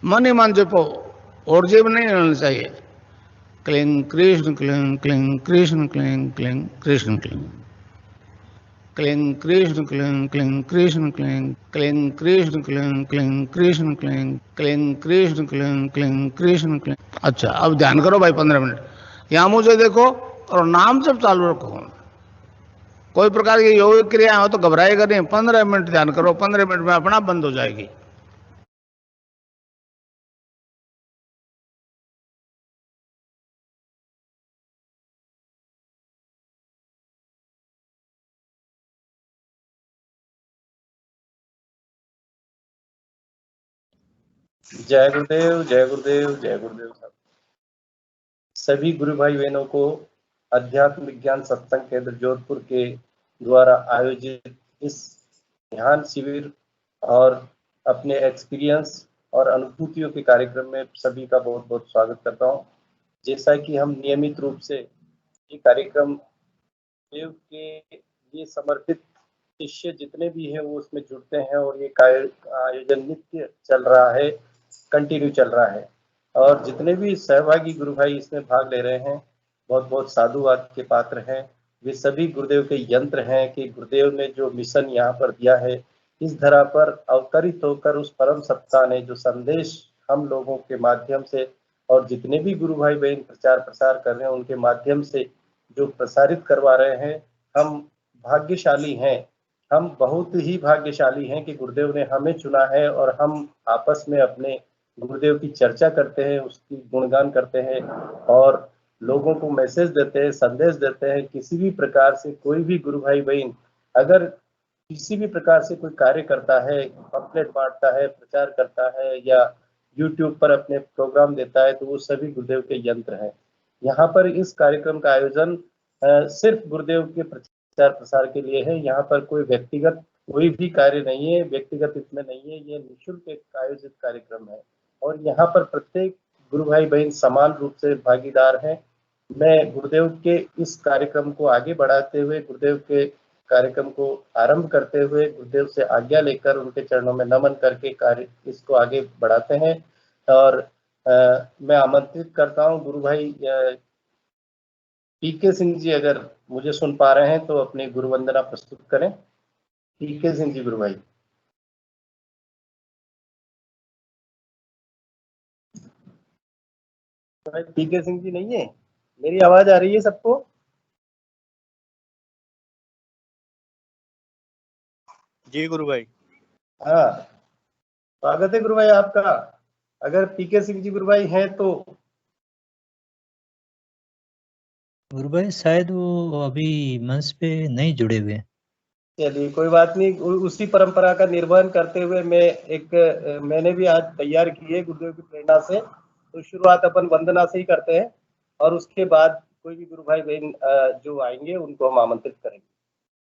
मन ही मन जपो, और जेब नहीं रहना चाहिए। Cling Krishna cling cling Krishna cling cling Krishna cling cling Krishna cling cling Krishna cling cling Krishna cling cling Krishna cling cling Krishna cling cling Krishna cling. अच्छा, अब ध्यान करो भाई 15 मिनट। यहां मुझे देखो और नाम जब चालू रखो। कोई प्रकार की योग क्रिया हो तो घबराएगा नहीं। 15 मिनट ध्यान करो, 15 मिनट में अपना बंद हो जाएगी। जय गुरुदेव, जय गुरुदेव, जय गुरुदेव साहब। सभी गुरु भाई बहनों को अध्यात्म विज्ञान सत्संग केंद्र जोधपुर के द्वारा आयोजित इस ध्यान शिविर और अपने एक्सपीरियंस और अनुभूतियों के कार्यक्रम में सभी का बहुत बहुत स्वागत करता हूं। जैसा कि हम नियमित रूप से ये कार्यक्रम देव के लिए समर्पित शिष्य जितने भी हैं वो उसमें जुड़ते हैं और ये आयोजन नित्य चल रहा है, कंटिन्यू चल रहा है। और जितने भी सहभागी गुरु भाई इसमें भाग ले रहे हैं, बहुत बहुत साधुवाद के पात्र हैं। वे सभी गुरुदेव के यंत्र हैं कि गुरुदेव ने जो मिशन यहाँ पर दिया है, इस धरा पर अवतरित होकर उस परम सत्ता ने जो संदेश हम लोगों के माध्यम से और जितने भी गुरु भाई बहन प्रचार प्रसार कर रहे हैं उनके माध्यम से जो प्रसारित करवा रहे हैं, हम भाग्यशाली हैं। हम बहुत ही भाग्यशाली हैं कि गुरुदेव ने हमें चुना है और हम आपस में अपने गुरुदेव की चर्चा करते हैं, उसकी गुणगान करते हैं और लोगों को मैसेज देते हैं, संदेश देते हैं। किसी भी प्रकार से कोई भी गुरु भाई बहन अगर किसी भी प्रकार से कोई कार्य करता है, पम्फलेट बांटता है, प्रचार करता है या यूट्यूब पर अपने प्रोग्राम देता है, तो वो सभी गुरुदेव के यंत्र हैं। यहाँ पर इस कार्यक्रम का आयोजन सिर्फ गुरुदेव के प्रचार प्रसार के लिए है। यहाँ पर कोई व्यक्तिगत कोई भी कार्य नहीं है, व्यक्तिगत इसमें नहीं है। ये निःशुल्क एक आयोजित कार्यक्रम है और यहाँ पर प्रत्येक गुरु भाई बहन समान रूप से भागीदार हैं। मैं गुरुदेव के इस कार्यक्रम को आगे बढ़ाते हुए, गुरुदेव के कार्यक्रम को आरंभ करते हुए, गुरुदेव से आज्ञा लेकर उनके चरणों में नमन करके कार्य इसको आगे बढ़ाते हैं। और मैं आमंत्रित करता हूँ गुरु भाई पीके सिंह जी, अगर मुझे सुन पा रहे हैं तो अपनी गुरु वंदना प्रस्तुत करें। पीके सिंह जी गुरु भाई। भाई पीके सिंह जी नहीं है? मेरी आवाज आ रही है सबको? जी गुरु भाई। हाँ, स्वागत है गुरु भाई आपका। अगर पीके सिंह जी गुरु भाई हैं तो। गुरु भाई शायद वो अभी मंच पे नहीं जुड़े हुए। चलिए कोई बात नहीं, उसी परंपरा का निर्वहन करते हुए मैंने भी आज तैयार की है गुरुदेव की प्रेरणा से। तो शुरुआत अपन वंदना से ही करते हैं और उसके बाद कोई भी गुरु भाई बहन जो आएंगे उनको हम आमंत्रित करेंगे।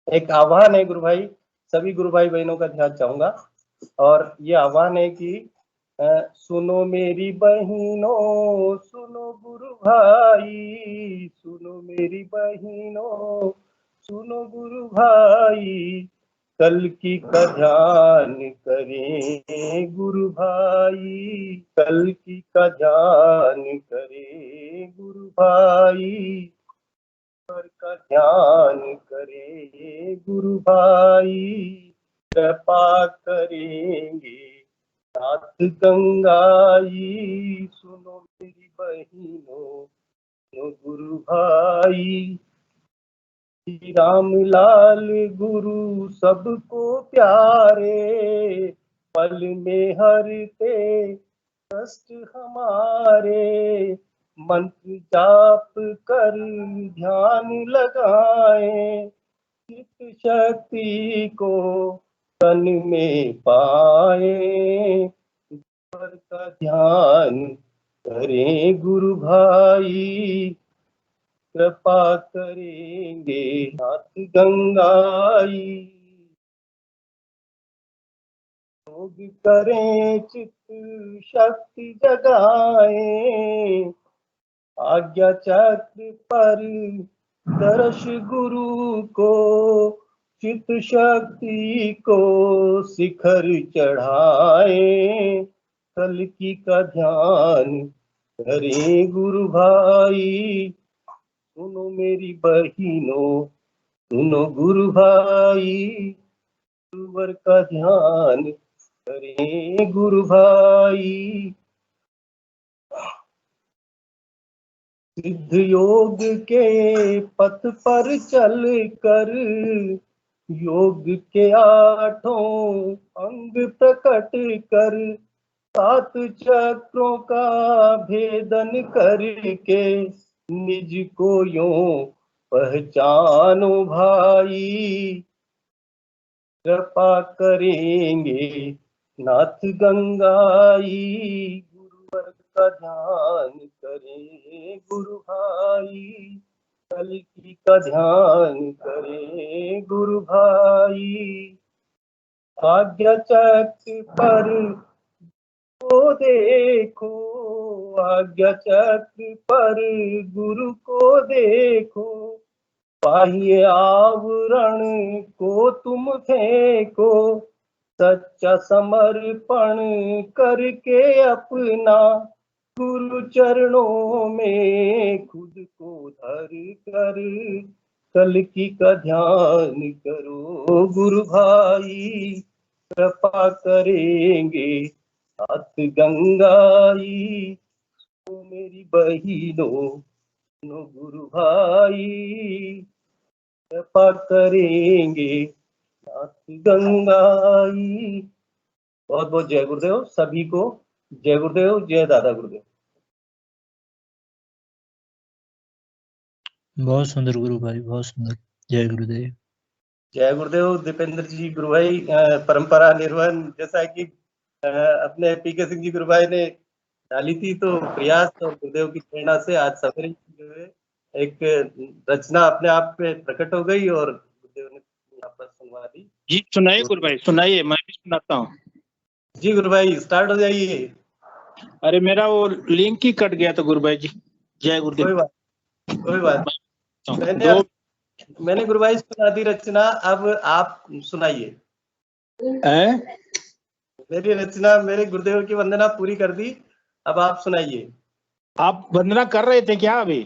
एक आह्वान है गुरु भाई, सभी गुरु भाई बहनों का ध्यान चाहूंगा और ये आह्वान है कि सुनो मेरी बहनों, सुनो गुरु भाई, सुनो मेरी बहनों, सुनो गुरु भाई, कल की का ध्यान करें गुरु भाई, कल की का ध्यान करें गुरु भाई, पर का ध्यान करे गुरु भाई, कृपा करेंगे नाथ गंगाई, सुनो मेरी बहनों, सुनो गुरु भाई। राम लाल गुरु सबको प्यारे, पल में हरते कष्ट हमारे, मंत्र जाप कर ध्यान लगाए, चित शक्ति को तन में पाए, पर का ध्यान करें गुरु भाई, कृपा करेंगे नाथ गंगाई, योग करें चित्त शक्ति जगाए, आज्ञा चक्र पर दर्श गुरु को, चित्त शक्ति को शिखर चढ़ाए, कल की का ध्यान करें गुरु भाई। सुनो मेरी बहिनों, सुनो गुरु भाई, गुरुवर का ध्यान करें गुरु भाई। सिद्ध योग के पथ पर चल कर योग के आठों अंग प्रकट कर, सात चक्रों का भेदन करके निज को यूं पहचानो भाई। कृपा करेंगे नाथ गंगाई, गुरुवर का ध्यान करें गुरु भाई। कल की का ध्यान करें गुरु भाई। आज्ञा चक्र पर को देखो, आज्ञा चक्र पर गुरु को देखो, बाह्य आवरण को तुम फेंको, सच्चा समर्पण करके अपना गुरु चरणों में खुद को धर कर, कल की का ध्यान करो गुरु भाई। कृपा करेंगे साथ गंगाई, तो मेरी बहिनों सुनो गुरु भाई। कृपा करेंगे साथ गंगाई। बहुत बहुत जय गुरुदेव सभी को। जय गुरुदेव, जय दादा गुरुदेव। बहुत सुंदर गुरु भाई, बहुत सुंदर। जय गुरुदेव। जय गुरुदेव दीपेंद्र जी गुरु भाई। परंपरा निर्वहन जैसा कि अपने पीके सिंह जी गुरु भाई ने डाली थी, तो प्रयास और गुरुदेव की प्रेरणा से आज सवेरे जो है एक रचना अपने आप पे प्रकट हो गई और गुरुदेव ने यहाँ पर सुनवा दी। जी सुनाइए गुरु भाई, सुनाइए, मैं भी सुनाता हूँ। जी गुरु भाई स्टार्ट हो जाइए। अरे मेरा वो लिंक ही कट गया था गुरु भाई जी। जय गुरुदेव। कोई बात दो मैंने गुरु भाई सुना दी रचना, अब आप सुनाइए। मेरी रचना, मेरे गुरुदेव की वंदना पूरी कर दी, अब आप सुनाइए। आप वंदना कर रहे थे क्या अभी?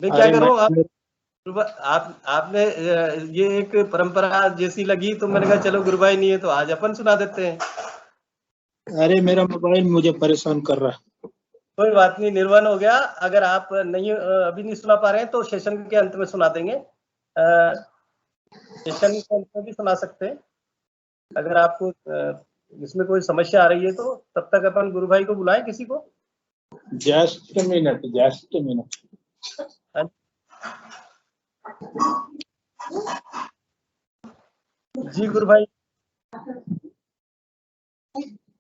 मैं क्या करूं, आप आपने ये एक परंपरा जैसी लगी तो मैंने कहा चलो गुरु भाई नहीं है तो आज अपन सुना देते हैं। अरे मेरा मोबाइल मुझे परेशान कर रहा है। कोई बात नहीं, निर्वाण हो गया। अगर आप नहीं अभी नहीं सुना पा रहे हैं तो सेशन के अंत में सुना देंगे। सेशन के अंत में भी सुना सकते हैं। अगर आपको इसमें कोई समस्या आ रही है तो तब तक अपन गुरु भाई को बुलाएं किसी को। Just minute, just minute. जी गुरु भाई।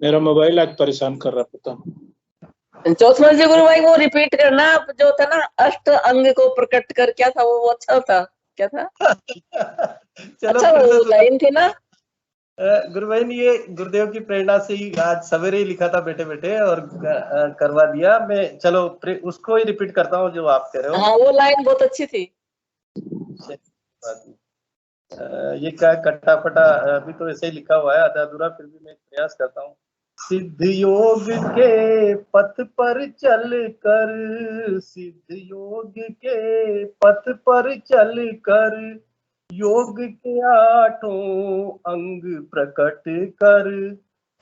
मेरा मोबाइल आज परेशान कर रहा, पता। चौथा जी गुरु भाई वो रिपीट करना, जो था ना अष्ट अंग को प्रकट कर, क्या था वो अच्छा था, क्या था? चलो अच्छा वो लाइन थी ना। गुरु भाई ने ये गुरुदेव की प्रेरणा से ही आज सवेरे ही लिखा था बैठे बैठे और करवा दिया मैं। चलो उसको ही रिपीट करता हूँ जो आप कह रहे हो। हाँ वो लाइन बहुत अच्छी थी। ये क्या कट्टा फटा अभी तो ऐसे ही लिखा हुआ है आधा अधूरा, फिर भी मैं प्रयास करता हूँ। सिद्ध योग के पथ पर चल कर, सिद्ध योग के पथ पर चल कर, योग के आठों अंग प्रकट कर,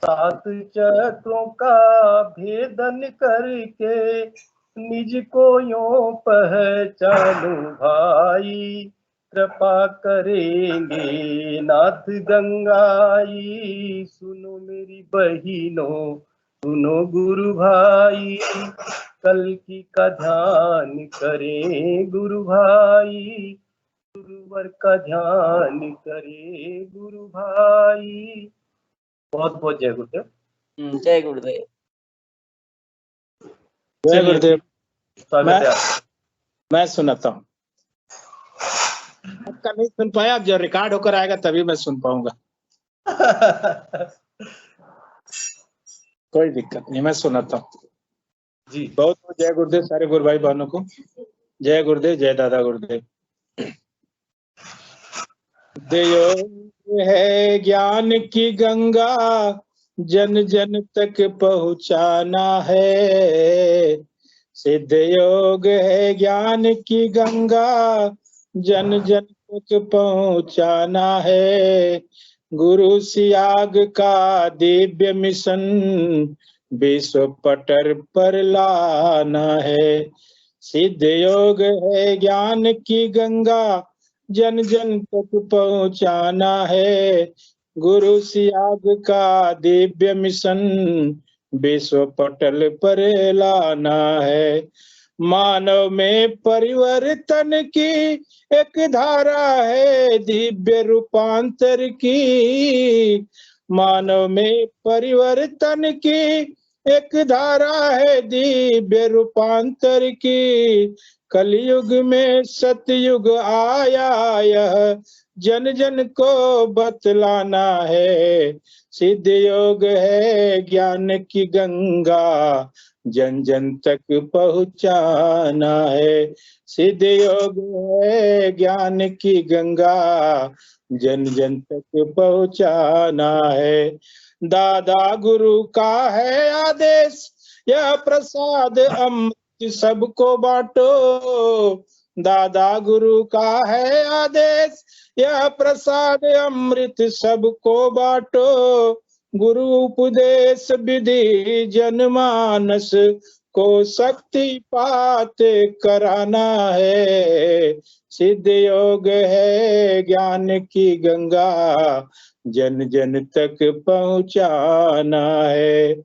सात चक्रों का भेदन करके निज को यूं पहचानो भाई। कृपा करेंगे नाथ गंगाई, सुनो मेरी बहिनों, सुनो गुरु भाई। कल की का ध्यान करें गुरु भाई, गुरुवर का ध्यान करे गुरु भाई। बहुत बहुत जय गुरुदेव। जय गुरुदेव। जय गुरुदेव। स्वागत है। मैं सुनाता हूँ। आपका नहीं सुन पाया, अब जब रिकॉर्ड होकर आएगा तभी मैं सुन पाऊंगा। कोई दिक्कत नहीं, मैं सुनाता हूँ जी। बहुत बहुत जय गुरुदेव सारे गुरु भाई बहनों को। जय गुरुदेव, जय दादा गुरुदेव। देयो है ज्ञान की गंगा, जन जन तक पहुँचाना है। सिद्ध योग है ज्ञान की गंगा, जन जन तक पहुँचाना है। गुरु सियाग का दिव्य मिशन विश्व पटल पर लाना है। सिद्ध योग है ज्ञान की गंगा, जन जन तक पहुँचाना है। गुरु सियाग का दिव्य मिशन विश्व पटल पर लाना है। मानव में परिवर्तन की एक धारा है दिव्य रूपांतर की। मानव में परिवर्तन की एक धारा है दिव्य रूपांतर की। कलयुग में सतयुग आया, यह जन जन को बतलाना है। सिद्ध योग है ज्ञान की गंगा, जन जन तक पहुँचाना है। सिद्ध योग है ज्ञान की गंगा, जन जन तक पहुँचाना है। दादा गुरु का है आदेश, यह प्रसाद अमृत सबको बांटो। दादा गुरु का है आदेश, यह प्रसाद अमृत सबको बांटो। गुरु उपदेश विधि जनमानस को शक्तिपात कराना है। सिद्ध योग है ज्ञान की गंगा, जन जन तक पहुँचाना है।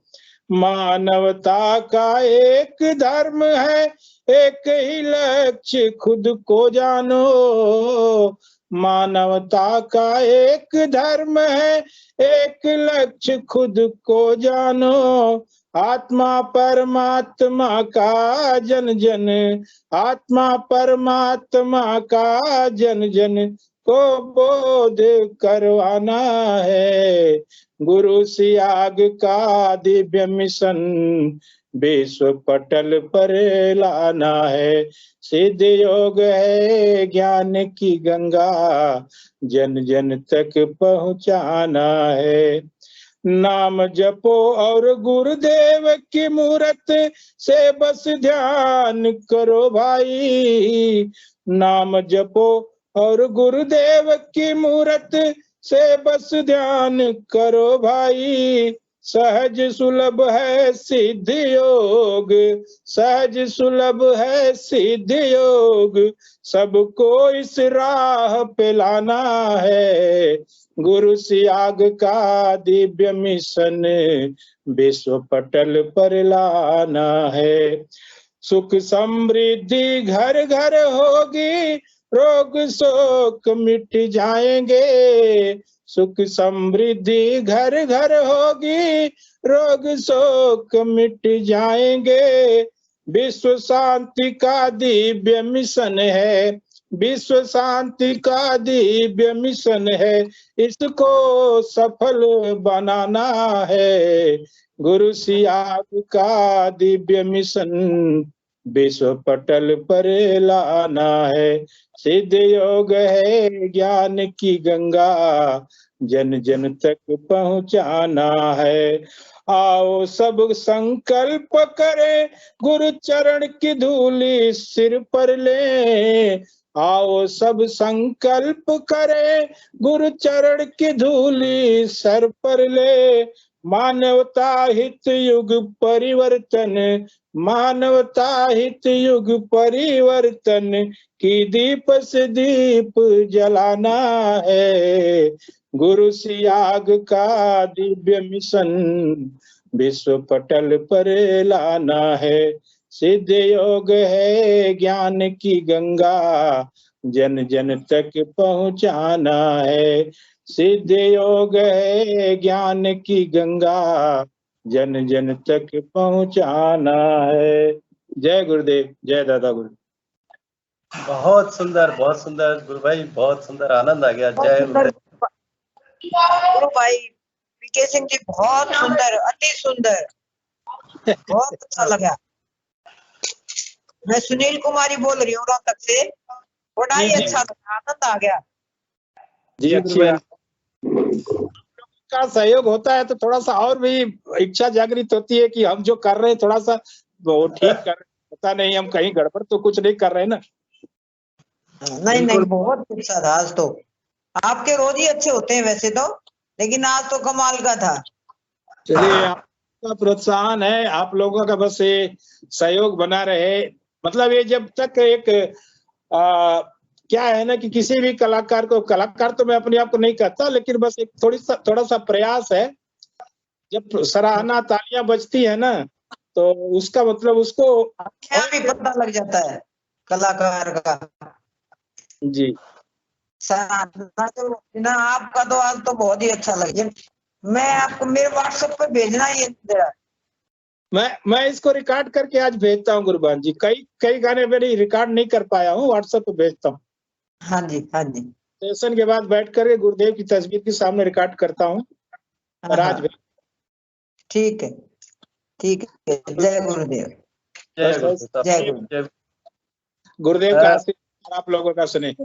मानवता का एक धर्म है, एक ही लक्ष्य खुद को जानो। मानवता का एक धर्म है, एक लक्ष्य खुद को जानो। आत्मा परमात्मा का जन जन, आत्मा परमात्मा का जन जन को बोध करवाना है। गुरु सियाग का दिव्य मिशन विश्व पटल पर लाना है। सिद्ध योग है ज्ञान की गंगा, जन जन तक पहुँचाना है। नाम जपो और गुरुदेव की मूरत से बस ध्यान करो भाई। नाम जपो और गुरुदेव की मूरत से बस ध्यान करो भाई। सहज सुलभ है सिद्ध योग, सहज सुलभ है सिद्ध योग, सबको इस राह पे लाना है। गुरु सियाग का दिव्य मिशन विश्व पटल पर लाना है। सुख समृद्धि घर घर होगी, रोग शोक मिट जाएंगे। सुख समृद्धि घर घर होगी, रोग शोक मिट जाएंगे। विश्व शांति का दिव्य मिशन है, विश्व शांति का दिव्य मिशन है, इसको सफल बनाना है। गुरु सियाग का दिव्य मिशन विश्व पटल पर लाना है। सिद्ध योग है ज्ञान की गंगा, जन जन तक पहुँचाना है। आओ सब संकल्प करें, गुरु चरण की धूली सिर पर ले। आओ सब संकल्प करें, गुरु चरण की धूली सर पर ले। मानवता हित युग परिवर्तन, मानवता हित युग परिवर्तन की दीप से दीप जलाना है। गुरु सियाग का दिव्य मिशन विश्व पटल पर लाना है। सिद्ध योग है ज्ञान की गंगा, जन जन तक पहुँचाना है। सिद्ध योग है ज्ञान की गंगा, जन जन तक पहुँचाना है। जय गुरुदेव, जय दादा गुरु। बहुत सुंदर गुरु भाई, बहुत सुंदर, आनंद आ गया। जय गुरुदेव। गुरु भाई पीके सिंह जी बहुत सुंदर, अति सुंदर, बहुत अच्छा लगा। मैं सुनील कुमारी बोल रही हूँ रोहतक से। बड़ा ही अच्छा लगा, आनंद आ गया जी। अच्छी का सहयोग होता है तो थोड़ा सा और भी इच्छा जागृत होती है कि हम जो कर रहे हैं थोड़ा सा वो ठीक कर रहे हैं। पता नहीं हम कहीं गड़बड़ तो कुछ नहीं कर रहे ना। नहीं नहीं, बहुत अच्छा था आज तो। आपके रोज ही अच्छे होते हैं वैसे तो, लेकिन आज तो कमाल का था। चलिए, आपका प्रोत्साहन है, आप लोगों का बस ये सहयोग बना रहे। मतलब ये जब तक एक क्या है ना कि किसी भी कलाकार को, कलाकार तो मैं अपने आप को नहीं कहता, लेकिन बस एक थोड़ा सा प्रयास है। जब सराहना तालियां बजती है ना तो उसका मतलब उसको क्या भी पता लग जाता है कलाकार का। जी सराहना तो ना, आपका तो आज तो बहुत ही अच्छा लगा। मैं आपको मेरे व्हाट्सएप पे भेजना ही है जरा। मैं इसको रिकॉर्ड करके आज भेजता हूँ गुरबान जी। कई गाने मेरे रिकॉर्ड नहीं कर पाया हूँ, व्हाट्सएप पे भेजता हूँ। हाँ जी, हाँ जी। सेशन के बाद बैठ करके गुरुदेव की तस्वीर के सामने रिकॉर्ड करता हूँ और आज हाँ, ठीक है, ठीक है। जय गुरुदेव। जय गुरुदेव। जय गुरुदेव। गुरुदेव का आशीर्वाद आप लोगों का सुने।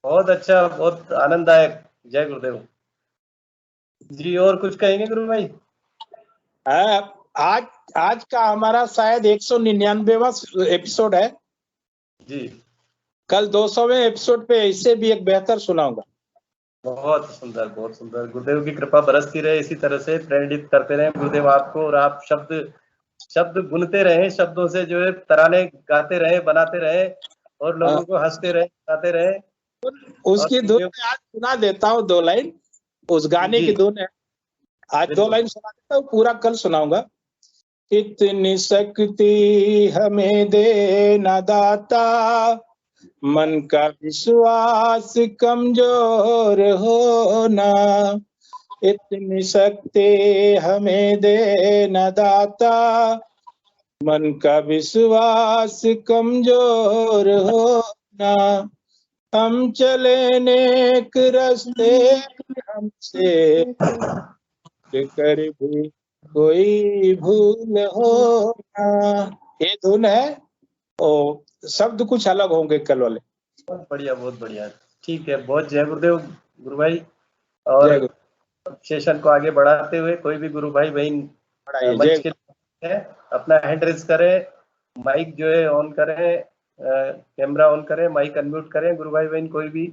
बहुत अच्छा, बहुत आनंददायक। जय गुरुदेव जी। और कुछ कहेंगे गुरु भाई? आज का हमारा शायद 199वां एपिसोड है जी। कल 200वें एपिसोड पे इससे भी एक बेहतर सुनाऊंगा। बहुत सुंदर, बहुत सुंदर। गुरुदेव की कृपा बरसती रहे, इसी तरह से प्रेरित करते रहे गुरुदेव आपको, और आप शब्द बुनते रहे, शब्दों से जो है तराने गाते रहे, बनाते रहे, और लोगों को हंसते रहे, गाते रहे। उसकी धुन आज सुना देता हूँ 2 लाइन, उस गाने की धुन है। आज 2 लाइन सुना देता हूँ, पूरा कल सुनाऊंगा। इतनी शक्ति हमें देना दाता, मन का विश्वास कमजोर होना। इतनी शक्ति हमें देना दाता, मन का विश्वास कमजोर होना। हम चले नेक रास्ते हमसे कर भी कोई भूल होना। ये धुन है, और शब्द कुछ अलग होंगे कल वाले। बहुत बढ़िया, बहुत बढ़िया। ठीक है, बहुत जय गुरुदेव गुरु भाई। और सेशन को आगे बढ़ाते हुए कोई भी गुरु भाई बहन मंच के लिए अपना हैंड रेज करें, माइक जो है ऑन करें, कैमरा ऑन करें, माइक अनम्यूट करें। गुरु भाई बहन कोई भी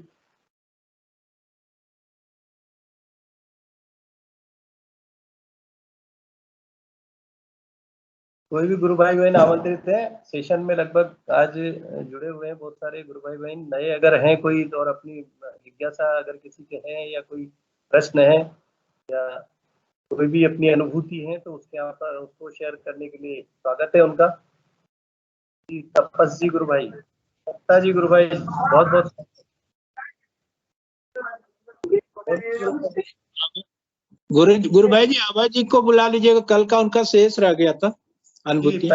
गुरु भाई बहन आमंत्रित है सेशन में। लगभग आज जुड़े हुए हैं बहुत सारे गुरु भाई बहन। नए अगर हैं कोई तो, और अपनी जिज्ञासा अगर किसी के हैं, या कोई प्रश्न है, या कोई भी अपनी अनुभूति है, तो उसके यहाँ पर उसको शेयर करने के लिए स्वागत है उनका। तपस जी गुरु भाई, सत्ता जी गुरु भाई, बहुत बहुत गुरु भाई जी, आभा जी को बुला लीजिएगा, कल का उनका शेष रह गया था अनुभूति।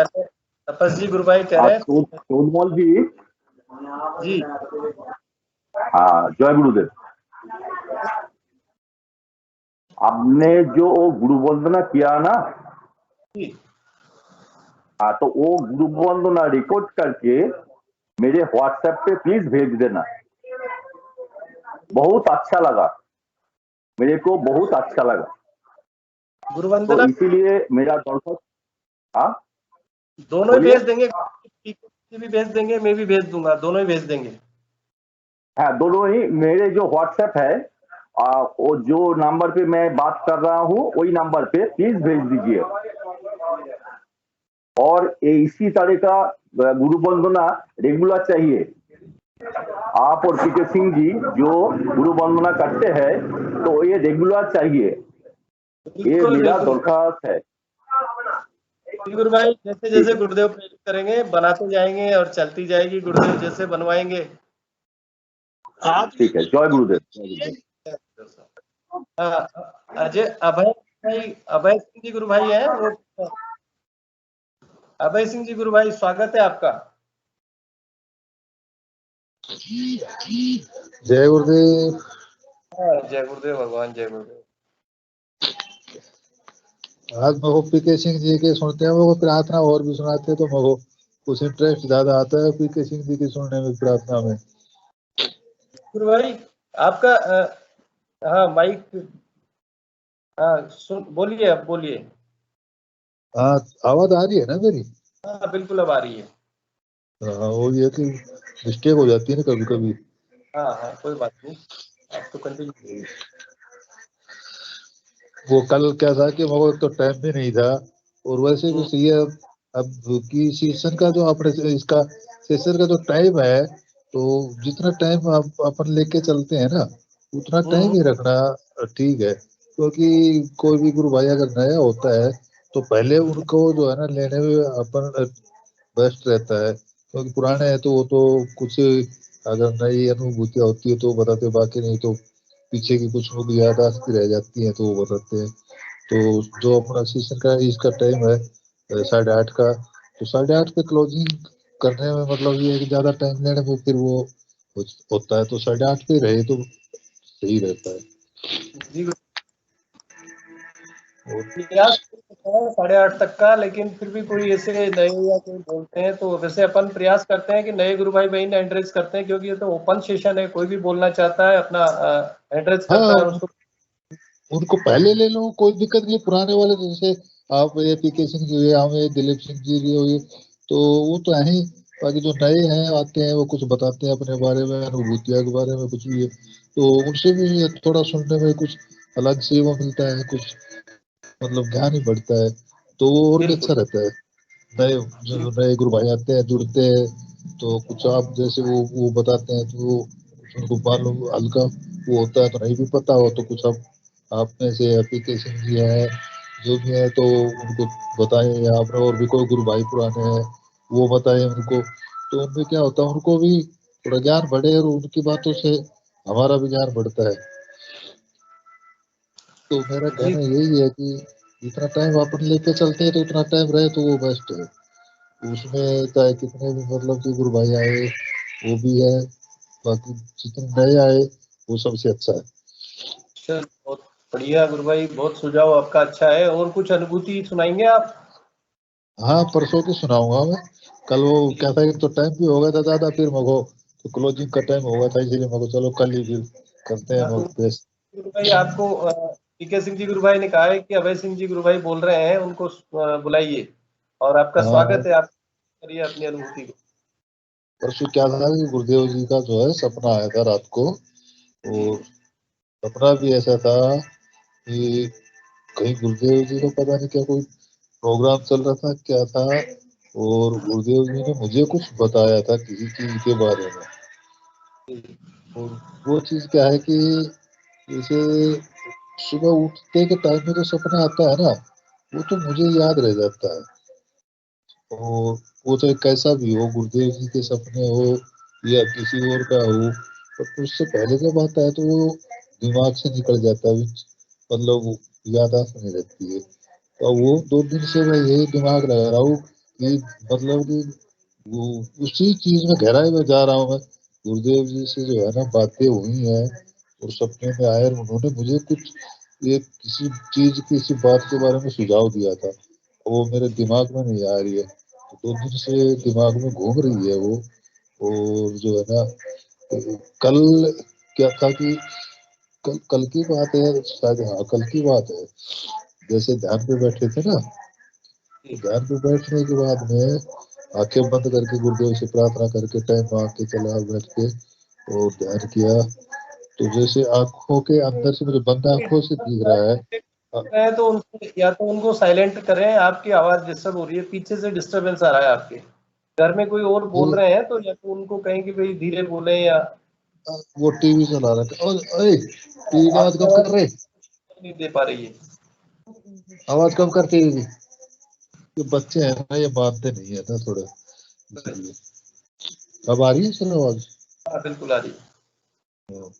तपस जी गुरु भाई कह रहे हैं। सोनमोल जी जी, हाँ, जय गुरुदेव। आपने जो गुरु वंदना किया ना, हाँ, तो वो गुरु वंदना रिकॉर्ड करके मेरे व्हाट्सएप पे प्लीज भेज देना। बहुत अच्छा लगा मेरे को, बहुत अच्छा लगा गुरु वंदना। तो इसीलिए मेरा दर्शक, हाँ, दोनों ही भेज देंगे, भी भेज देंगे, मैं भी भेज दूंगा, दोनों ही भेज देंगे। हाँ, दोनों ही। मेरे जो व्हाट्सएप है वो जो नंबर पे मैं बात कर रहा हूँ, वही नंबर पे प्लीज भेज दीजिए। और इसी तरह का गुरु वंदना रेगुलर चाहिए। आप और पीके सिंह जी जो गुरु वंदना करते हैं, तो ये रेगुलर चाहिए, ये मेरा दरखास्त है। गुरु भाई, जैसे जैसे गुरुदेव प्रेरित करेंगे बनाते जाएंगे, और चलती जाएगी, गुरुदेव जैसे बनवाएंगे। ठीक है, जय गुरुदेव। अजय अभय सिंह जी गुरु भाई है वो। अभय सिंह जी गुरु भाई, स्वागत है आपका। जय गुरुदेव। जय गुरुदेव भगवान, जय गुरुदेव। आज मेरे को पीके सिंह जी के सुनते हैं, वो प्रार्थना और भी सुनाते हैं, तो मेरे को कुछ इंटरेस्ट ज्यादा आता है पीके सिंह जी की सुनने में, प्रार्थना में। गुरु भाई आपका हाँ माइक हाँ सुन, बोलिए, अब बोलिए। हाँ, आवाज आ रही है ना मेरी? हाँ बिल्कुल अब आ रही है। हाँ, वो ये कि मिस्टेक हो जाती है ना कभी कभी। हाँ हाँ कोई बात नहीं, आप तो कंटिन्यू। वो कल क्या था कि मेरे को तो टाइम भी नहीं था, और वैसे भी सही है। अब की सीजन का जो अपने इसका सेशन का जो टाइम है, तो जितना टाइम आप अपन लेके चलते हैं ना, उतना टाइम ही रखना ठीक है। क्योंकि कोई भी गुरु भाई अगर नया होता है, तो पहले उनको जो है ना लेने में अपन बेस्ट रहता है। क्योंकि पुराने हैं तो वो तो कुछ अगर नई अनुभूतियां होती है तो बताते, बाकी नहीं तो पीछे की कुछ लोग याददाश्त रह जाती है तो वो बताते हैं। तो जो अपना सीजन का इसका टाइम है 8:30 का, तो 8:30 पे क्लोजिंग करने में मतलब ये है कि ज्यादा टाइम लेने में फिर वो होता है, तो 8:30 पे रहे तो सही रहता है। जी और प्रयास करते हैं 8:30 तक का, लेकिन फिर भी कोई ऐसे नए या कोई बोलते हैं तो वैसे अपन प्रयास करते हैं कि नए गुरु भाई बहन एड्रेस करते हैं, क्योंकि ये तो ओपन सेशन है, कोई भी बोलना चाहता है अपना एड्रेस करता है हाँ, उसको। उनको पहले ले लो, कोई दिक्कत नहीं। पुराने वाले तो जैसे आप ये पीके सिंह जी हुए, हम ये दिलीप सिंह जी हुए, तो वो तो है ही। बाकी जो नए हैं आते हैं वो कुछ बताते हैं अपने बारे में, अनुभूतियों के बारे में कुछ भी है, तो उनसे भी थोड़ा सुनने में कुछ अलग से वो मिलता है, कुछ मतलब ज्ञान ही बढ़ता है, तो वो और भी अच्छा बिल्कुल। रहता है। नए जी जो नए गुरु भाई आते हैं, जुड़ते हैं, तो कुछ आप जैसे वो बताते हैं तो वो उनको मालूम हल्का वो होता है, तो नहीं भी पता हो तो कुछ आप में से एप्लीकेशन जी है जो भी है तो उनको बताएं, या आपने और भी कोई गुरु भाई पुराने हैं वो बताएं उनको, तो उनमें क्या होता है उनको भी थोड़ा ज्ञान बढ़े, और उनकी बातों से हमारा भी ज्ञान बढ़ता है। तो मेरा जी कहना यही है कि जितना टाइम अपन लेके चलते हैं तो उतना टाइम रहे तो वो बेस्ट है। उसमें चाहे कितने भी मतलब कि गुरु भाई आए वो भी है, बाकी जितने नए आए वो सबसे अच्छा है। चल बहुत बढ़िया गुरु भाई, बहुत सुझाव आपका अच्छा है। और कुछ अनुभूति सुनाएंगे आप? हाँ, परसों की सुनाऊंगा मैं। कल वो क्या था कि तो टाइम भी हो गया था ज्यादा, फिर मगो तो क्लोजिंग का टाइम हो गया था, इसलिए मगो चलो कल ही फिर करते हैं हाँ, तो मगो पेश। गुरु भाई आपको पीके सिंह जी गुरु भाई ने कहा है कि अभय सिंह जी गुरु भाई बोल रहे हैं, उनको बुलाइए और आपका हाँ, स्वागत है। आप करिए अपनी अनुभूति को। परसों क्या था कि गुरुदेव जी का जो है सपना आया था रात को, जी और सपना भी ऐसा था कि कहीं गुरुदेव जी को पता नहीं क्या कोई प्रोग्राम चल रहा था क्या था, और गुरुदेव जी ने मुझे कुछ बताया था किसी चीज के बारे में। जी और वो चीज क्या है कि जैसे सुबह उठते के टाइम में जो सपना आता है ना, वो तो मुझे याद रह जाता है। और वो तो कैसा भी हो, गुरुदेव जी के सपने हो या किसी और का हो, तो उससे पहले जब आता है तो वो दिमाग से निकल जाता है, मतलब वो याददाश्त नहीं रहती है। तो वो 2 दिन से मैं यही दिमाग लगा रहा हूँ कि मतलब कि वो उसी चीज में गहराई में जा रहा हूँ मैं। गुरुदेव जी से जो है ना बातें हुई हैं, और सपने में आए, और उन्होंने मुझे कुछ ये किसी चीज किसी बात के बारे में सुझाव दिया था, वो मेरे दिमाग में नहीं आ रही है, तो 2 दिन से दिमाग में घूम रही है वो। और जो है ना, कल क्या था कि कल की बात है शायद, हाँ कल की बात है। जैसे ध्यान पे बैठे थे ना, तो जी ध्यान पे बैठने के बाद में आंखें बंद करके गुरुदेव से प्रार्थना करके टाइम मांग के चला बैठ के और ध्यान किया, तो जैसे आंखों के अंदर से मुझे बंद आंखों से दिख रहा है। है तो उनको, या तो उनको साइलेंट करें, आपकी आवाज डिस्टर्ब हो रही है, पीछे से डिस्टरबेंस आ रहा है आपके। घर में कोई और बोल ये रहे हैं तो या तो उनको कहें कि भाई धीरे बोले, या वो टीवी चला रहा था, और ओए टीवी की आवाज आपकी कम आवाज कर रहे, नहीं दे पा रही है। आवाज कम कर टीवी की। ये बच्चे हैं ना, ये मानते नहीं है ना थोड़ा, इसलिए। अब आ रही है चलो आवाज। हाँ बिल्कुल आ रही है।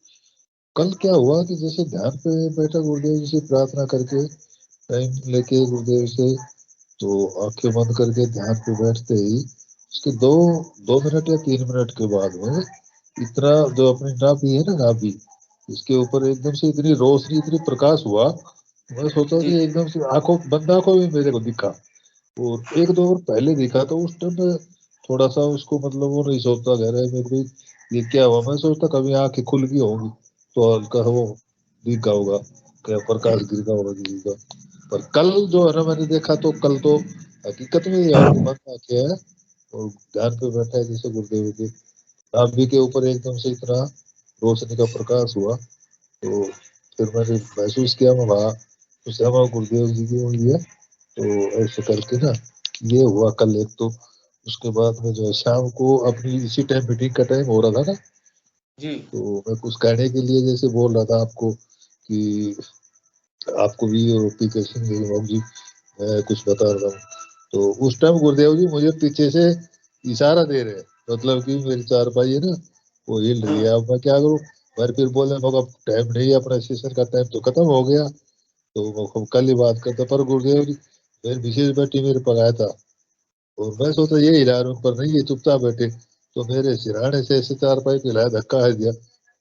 कल क्या हुआ कि जैसे ध्यान पे बैठा गुरुदेव जी से प्रार्थना करके टाइम लेके गुरुदेव से, तो आंखें बंद करके ध्यान पे बैठते ही उसके 2 मिनट या 3 मिनट के बाद में इतना जो अपनी नाभि है ना, नाभि इसके ऊपर एकदम से इतनी रोशनी इतनी प्रकाश हुआ, मैं सोचा जी कि एकदम से आंखों बंद आंखों में मेरे को दिखा। और 1-2 बार पहले दिखा तो उस टाइम में थोड़ा सा उसको मतलब वो नहीं सोचता कह रहे मेरे को ये क्या हुआ, मैं सोचता कभी आंखें खुल गई होंगी तो हल्का वो दिखा होगा। क्या प्रकाश गिरगा होगा किसी का। पर कल जो है ना मैंने देखा तो कल तो हकीकत में ये आदमी बंद आके है और ध्यान पे बैठा है जैसे गुरुदेव के नाभि के ऊपर एकदम से इतना रोशनी का प्रकाश हुआ। तो फिर मैंने महसूस किया मैं वहाँ तो श्यामा गुरुदेव जी की हुई है। तो ऐसे करके ना ये हुआ कल एक। तो उसके बाद में जो है शाम को अपनी इसी टाइम मीटिंग का टाइम हो रहा था ना, जी तो मैं कुछ कहने के लिए जैसे बोल रहा था आपको कि आपको भी और पीके सिंह जी मैं कुछ बता रहा हूँ। तो उस टाइम गुरुदेव जी मुझे पीछे से इशारा दे रहे हैं, मतलब कि मेरी चारपाई है ना वो हिल रही है। अब मैं क्या करूँ, मैं फिर बोले मगर टाइम नहीं है, अपना सेशन का टाइम तो खत्म हो गया, तो हम कल ही बात करते। पर गुरुदेव जी मेरी विशेष बेटी मेरे पर आया था और मैं सोचा ये हिला रहा हूँ, पर नहीं ये चुपचाप बैठे। तो मेरे सिराने से ऐसे चारपाई को हिलाया, धक्का है दिया,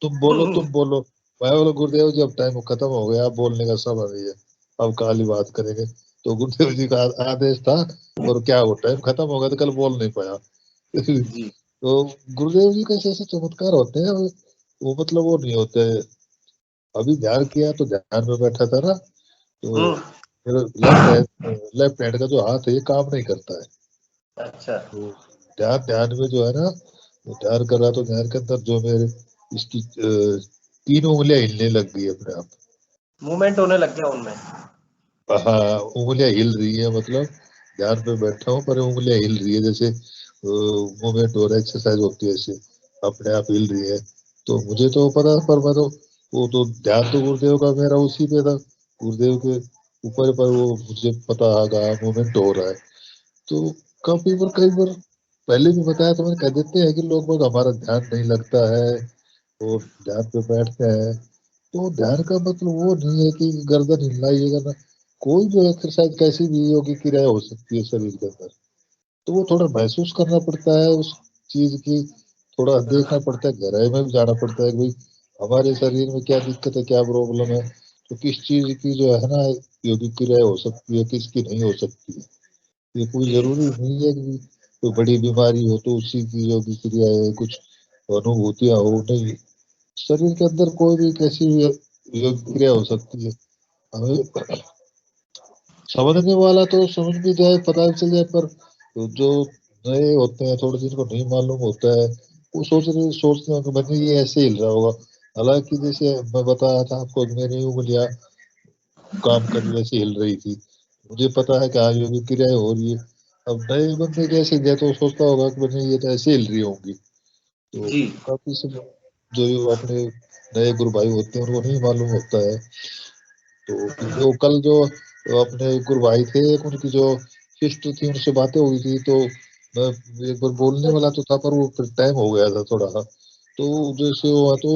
तुम बोलो तुम बोलो। मैं बोला गुरुदेव जी अब टाइम खत्म हो गया, अब बोलने का समय नहीं है, अब कल ही बात करेंगे। तो गुरुदेव जी का आदेश था और क्या वो टाइम खत्म हो गया तो कल बोल नहीं पाया। जी तो गुरुदेव जी कैसे ऐसे चमत्कार होते हैं वो मतलब वो नहीं होते। अभी ध्यान किया तो ध्यान में बैठा था ना, तो मेरा लेफ्ट हैंड का जो हाथ है ये काम नहीं करता है। अच्छा तो ध्यान ध्यान में जो है ना वो ध्यान कर रहा, तो ध्यान के अंदर जो मेरे इसकी तीनों उंगलियां हिलने लग गई अपने आप। मूवमेंट होने लग गया उनमें। हाँ उंगलियां हिल रही है, मतलब ध्यान पे बैठा हूँ पर उंगलियां हिल रही है जैसे मूवमेंट हो रहा है, एक्सरसाइज होती है ऐसे अपने आप हिल रही है। तो मुझे तो पता, पर मैं तो वो तो ध्यान तो गुरुदेव का मेरा उसी पे था, गुरुदेव के ऊपर, पर वो मुझे पता आगा मूवमेंट हो रहा है। तो काफी बार कई बार पहले भी बताया तो मैंने कह देते हैं कि लोग बाग हमारा ध्यान नहीं लगता है और ध्यान पे बैठते हैं। तो ध्यान का मतलब वो नहीं है कि गर्दन हिलना ये करना, कोई भी एक्सरसाइज कैसी भी योगिक क्रिया हो सकती है शरीर के अंदर। तो वो थोड़ा महसूस करना पड़ता है उस चीज की, थोड़ा देखना पड़ता है, गहराई में भी जाना पड़ता है कि भाई हमारे शरीर में क्या दिक्कत है, क्या प्रॉब्लम है, तो किस चीज की जो है ना योगिक क्रिया हो सकती है, किसकी नहीं हो सकती है। ये कोई जी जरूरी नहीं है कि कोई बड़ी बीमारी हो तो उसी की योगिक क्रिया है, कुछ अनुभूतियां हो, नहीं, शरीर के अंदर कोई भी कैसी भी योग क्रिया हो सकती है। हमें समझने वाला तो समझ भी जाए, पता भी चल जाए, पर जो नए होते हैं थोड़े जिनको नहीं मालूम होता है वो सोचते हैं कि मैंने ये ऐसे हिल रहा होगा। हालांकि जैसे मैं बताया था आपको कि मेरी उंगलियां काम कर वैसे हिल रही थी, मुझे पता है कि हाँ योगिक क्रियाएं हो रही है। अब नए बंदे कैसे गए तो सोचता होगा कि मैंने ये तो ऐसे हिल रही होंगी। तो जी काफी सब जो अपने नए गुरु भाई होते हैं उनको नहीं मालूम होता है। तो जो कल जो अपने गुरु भाई थे उनकी जो सिस्टर थी उनसे बातें हुई थी, तो मैं एक बार बोलने वाला तो था पर वो फिर टाइम हो गया था थोड़ा सा। तो जैसे हुआ तो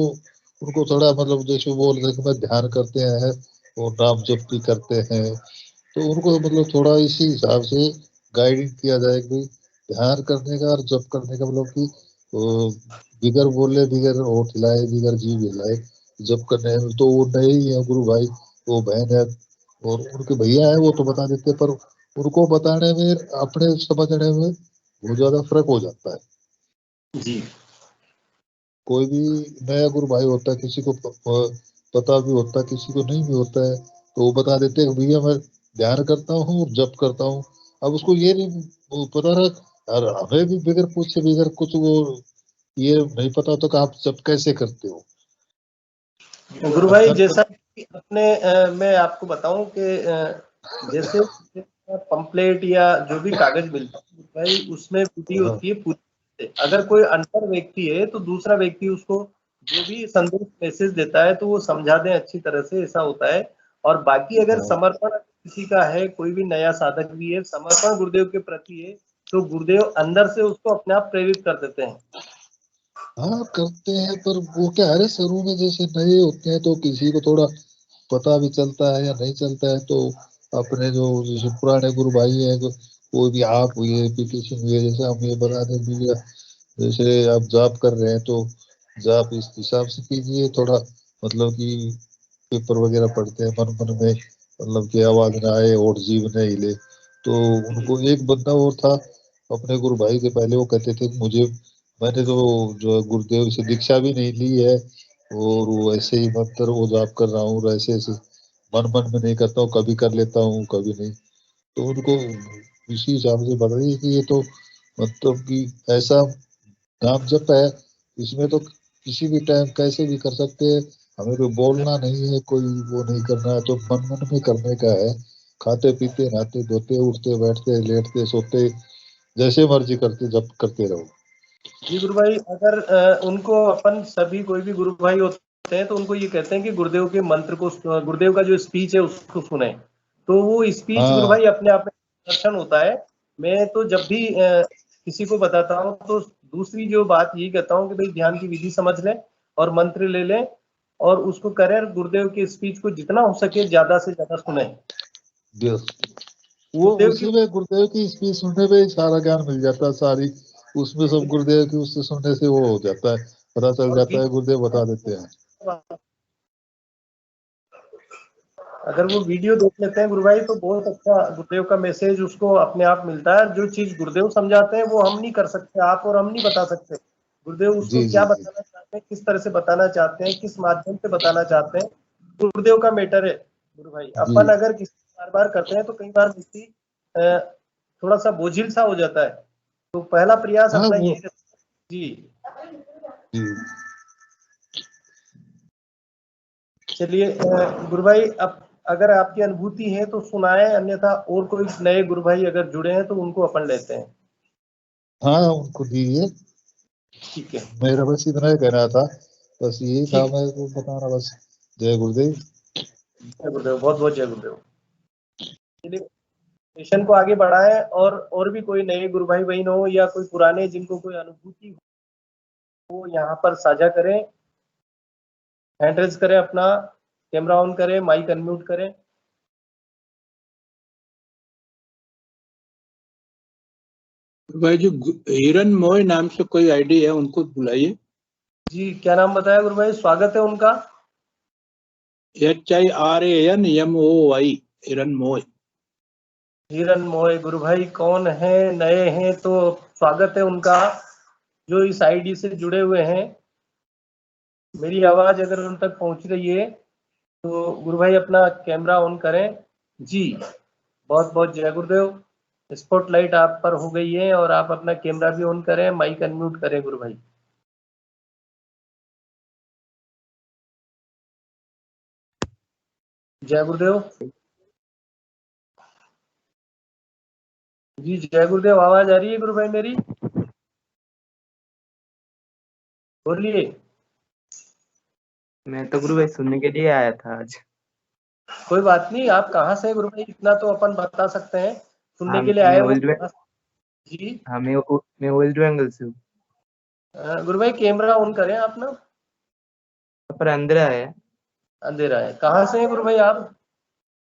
उनको थोड़ा मतलब जैसे वो बोल रहे कि मैं ध्यान करते हैं और नाम जप भी करते हैं, तो उनको मतलब थोड़ा इसी हिसाब से गाइडिंग किया जाए कि भाई ध्यान करने का और जप करने का मतलब कि वो बिगर बोले बिगर होठ हिलाए बिगर जीभ हिलाए जप करने में, तो वो नए ही है गुरु भाई, वो बहन है और उनके भैया है वो तो बता देते, पर उनको बताने में अपने समझने में बहुत ज्यादा फर्क हो जाता है। जी कोई भी नया गुरु भाई होता है, किसी को पता भी होता है किसी को नहीं भी होता है, तो वो बता देते हैं भैया मैं ध्यान करता हूँ और जप करता हूँ। अब उसको ये नहीं वो पता रहा, और हमें भी बगैर पूछे बगैर कुछ वो ये नहीं पता होता कि आप जप कैसे करते हो। गुरु अब भाई घर पर जैसा कि अपने मैं आपको बताऊं कि जैसे पंपलेट या जो भी कागज मिलता है भाई उसमें विधि हाँ होती है पूरी। अगर कोई अनपढ़ व्यक्ति है तो दूसरा व्यक्ति उसको जो भी संदेश मैसेज देता है तो वो समझा दें अच्छी तरह से, ऐसा होता है। और बाकी अगर हाँ समर्पण किसी का है, कोई भी नया साधक भी है, समर्पण गुरुदेव के प्रति है, तो गुरुदेव अंदर से उसको अपने आप प्रेरित कर देते हैं। हाँ करते हैं, पर वो क्या है ना शुरू में जैसे नए होते हैं तो किसी को थोड़ा पता भी चलता है या नहीं चलता है, तो अपने जो जैसे पुराने गुरु भाई हैं कोई भी आप हुए पीपी सिंह हुए, जैसे हम ये बता दें भी जैसे आप जाप कर रहे हैं तो जाप इस हिसाब से कीजिए थोड़ा, मतलब कि पेपर वगैरह पढ़ते हैं मन मन में, मतलब कि आवाज ना आए और जीव न हिले। तो उनको एक बंदा और था अपने गुरु भाई के पहले, वो कहते थे कि मुझे मैंने तो जो है गुरुदेव से दीक्षा भी नहीं ली है और वो ऐसे ही मंत्र वो जाप कर रहा हूँ और ऐसे ऐसे मन मन में नहीं करता हूँ, कभी कर लेता हूँ कभी नहीं। तो उनको इसी हिसाब से बढ़ रही है कि ये तो मतलब कि ऐसा नाम जप है, इसमें तो किसी भी टाइम कैसे भी कर सकते हैं। हमें कोई बोलना नहीं है, कोई वो नहीं करना है, तो मन मन में करने का है। खाते पीते नहाते धोते उठते बैठते लेटते सोते जैसे मर्जी करते जब करते रहो। जी गुरु भाई, अगर उनको अपन सभी कोई भी गुरु भाई होते हैं तो उनको ये कहते हैं कि गुरुदेव के मंत्र को, गुरुदेव का जो स्पीच है उसको सुने, तो वो स्पीच गुरु हाँ भाई अपने आप में दर्शन होता है। मैं तो जब भी किसी को बताता हूँ तो दूसरी जो बात यही कहता हूँ कि भाई ध्यान की विधि समझ लें और मंत्र ले लें और उसको करें, और गुरुदेव के स्पीच को जितना हो सके ज्यादा से ज्यादा सुने। बस वो गुरुदेव की उसी में गुरुदेव की स्पीच सुनने में ही सारा ज्ञान मिल जाता है सारी। उसमें सब गुरुदेव की उससे सुनने से वो हो जाता है, पता चल और जाता है, गुरुदेव बता देते हैं। अगर वो वीडियो देख लेते हैं गुरु भाई तो बहुत अच्छा गुरुदेव का मैसेज उसको अपने आप मिलता है। जो चीज गुरुदेव समझाते हैं वो हम नहीं कर सकते, आप और हम नहीं बता सकते। गुरुदेव उसको जी क्या जी जी बताना चाहते हैं, किस तरह से बताना चाहते हैं, किस माध्यम से बताना चाहते हैं, गुरुदेव का मैटर है गुरु भाई। जी। अपन अगर किसी बार बार करते हैं तो कई बार व्यक्ति थोड़ा सा बोझिल सा हो जाता है। तो पहला प्रयास हाँ अपना वो ये जी। जी। चलिए गुरु भाई, अब अगर आपकी अनुभूति है तो सुनाएं, अन्यथा और कोई नए गुरु भाई अगर जुड़े हैं तो उनको अपन लेते हैं। हाँ उनको दीजिए। ठीक है, मेरा बस इतना ही कहना था, बस यही था ठीक। मेरे को बताना बस। जय गुरुदेव। जय गुरुदेव, बहुत बहुत जय गुरुदेव। चलिए मिशन को आगे बढ़ाएं, और भी कोई नए गुरु भाई बहन हो या कोई पुराने जिनको कोई अनुभूति हो वो यहाँ पर साझा करें। हैंड रेज करें, अपना कैमरा ऑन करें, माइक अनम्यूट करें। भाई जो हिरन मोय नाम से कोई आईडी है उनको बुलाइए। जी क्या नाम बताया गुरु भाई, स्वागत है उनका। HIRANMOY, हिरन मोय। हिरन मोय गुरु भाई कौन है, नए हैं तो स्वागत है उनका जो इस आईडी से जुड़े हुए हैं। मेरी आवाज अगर उन तक पहुंच रही है तो गुरु भाई अपना कैमरा ऑन करें। जी बहुत बहुत जय गुरुदेव। स्पॉटलाइट आप पर हो गई है और आप अपना कैमरा भी ऑन करें, माइक अनम्यूट करें गुरु भाई। जय गुरुदेव। जी जय गुरुदेव, आवाज आ रही है गुरु भाई मेरी, बोलिए। मैं तो गुरु भाई सुनने के लिए आया था आज। कोई बात नहीं, आप कहाँ से हैं गुरु भाई, इतना तो अपन बता सकते हैं, सुनने हाँ के लिए मैं आए हो। ओल्ड जी हाँ मैं ओल्ड बेंगल से हूँ। गुरु भाई कैमरा ऑन करें आप ना। पर अंदर है। अंधेरा है, कहाँ से हैं गुरु भाई आप।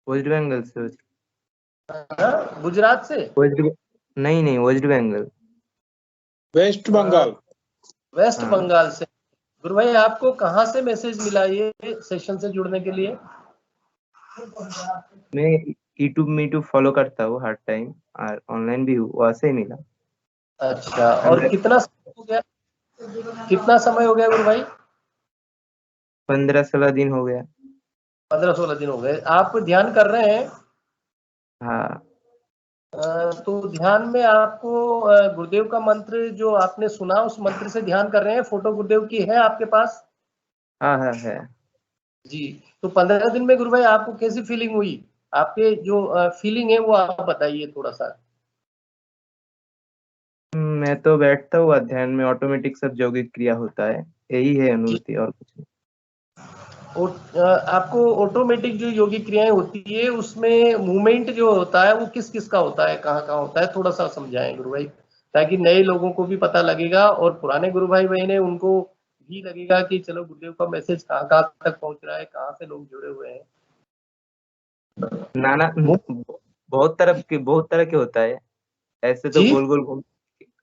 ओल्ड बेंगल से। हाँ, गुजरात से। नहीं नहीं, old Bengal. West Bengal. West हाँ बंगाल से। गुरु भाई आपको कहाँ से मैसेज मिला ये सेशन से जुड़ने के लिए। मैं यूट्यूब मीटूब फॉलो करता हूँ हर टाइम, और ऑनलाइन भी हूँ, वहाँ से ही मिला। अच्छा, और अंदर कितना समय हो गया, कितना समय हो गया गुरु भाई। 15-16 दिन हो गया। 15-16 दिन हो गए आप ध्यान कर रहे हैं। हाँ तो ध्यान में आपको गुरुदेव का मंत्र जो आपने सुना उस मंत्र से ध्यान कर रहे हैं, फोटो गुरुदेव की है आपके पास। हाँ हाँ है। जी, तो 15 दिन में गुरु भाई आपको कैसी फीलिंग हुई, आपके जो फीलिंग है वो आप बताइए थोड़ा सा। मैं तो बैठता हूँ अध्ययन में, ऑटोमेटिक सब यौगिक क्रिया होता है, यही है जी, अनुभूति और कुछ नहीं। आपको ऑटोमेटिक जो योगिक क्रियाएं होती है उसमें मूवमेंट जो होता है वो किस किस का होता है, कहाँ कहाँ होता है, थोड़ा सा समझाएं गुरु भाई, ताकि नए लोगों को भी पता लगेगा और पुराने गुरु भाई बहन है उनको भी लगेगा कि चलो गुरुदेव का मैसेज कहाँ कहाँ तक पहुंच रहा है, कहाँ से लोग जुड़े हुए हैं। नाना बहुत तरह के होता है। ऐसे तो जी गोल गोल घूम,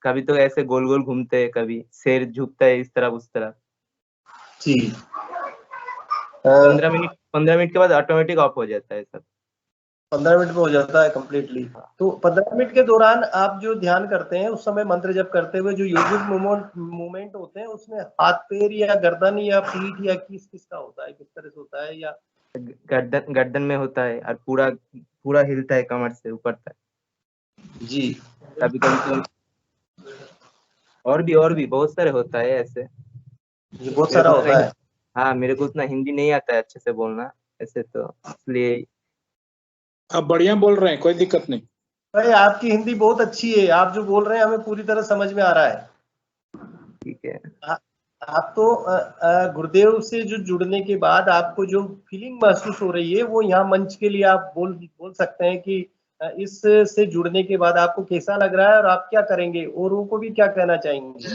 कभी तो ऐसे गोल गोल घूमते हैं, कभी शेर झुकता है इस तरफ उस तरफ। जी 15 मिनट के बाद ऑटोमेटिक ऑफ हो जाता है सब। 15 मिनट में हो जाता है कंप्लीटली। तो 15 मिनट के दौरान आप जो ध्यान करते हैं उस समय मंत्र जप करते हुए जो योगिक मूवमेंट होते हैं उसमें हाथ पैर या गर्दन या पीठ या किस किस का होता है, किस तरह से होता है, या गर्दन गर्दन में होता है और पूरा पूरा हिलता है कमर से ऊपर तक। जी कभी कभी तो और भी बहुत सारे होता है ऐसे। ये बहुत मेरे सारा को होता है। हाँ, मेरे को उतना हिंदी नहीं आता है अच्छे से बोलना ऐसे, तो इसलिए। आप बढ़िया बोल रहे हैं, कोई दिक्कत नहीं। भाई आपकी हिंदी बहुत अच्छी है, आप जो बोल रहे हैं हमें पूरी तरह समझ में आ रहा है। ठीक है। आप तो गुरुदेव से जो जुड़ने के बाद आपको जो फीलिंग महसूस हो रही है वो यहाँ मंच के लिए आप बोल सकते हैं कि इस से जुड़ने के बाद आपको कैसा लग रहा है और आप क्या करेंगे, औरों को भी क्या कहना चाहेंगे?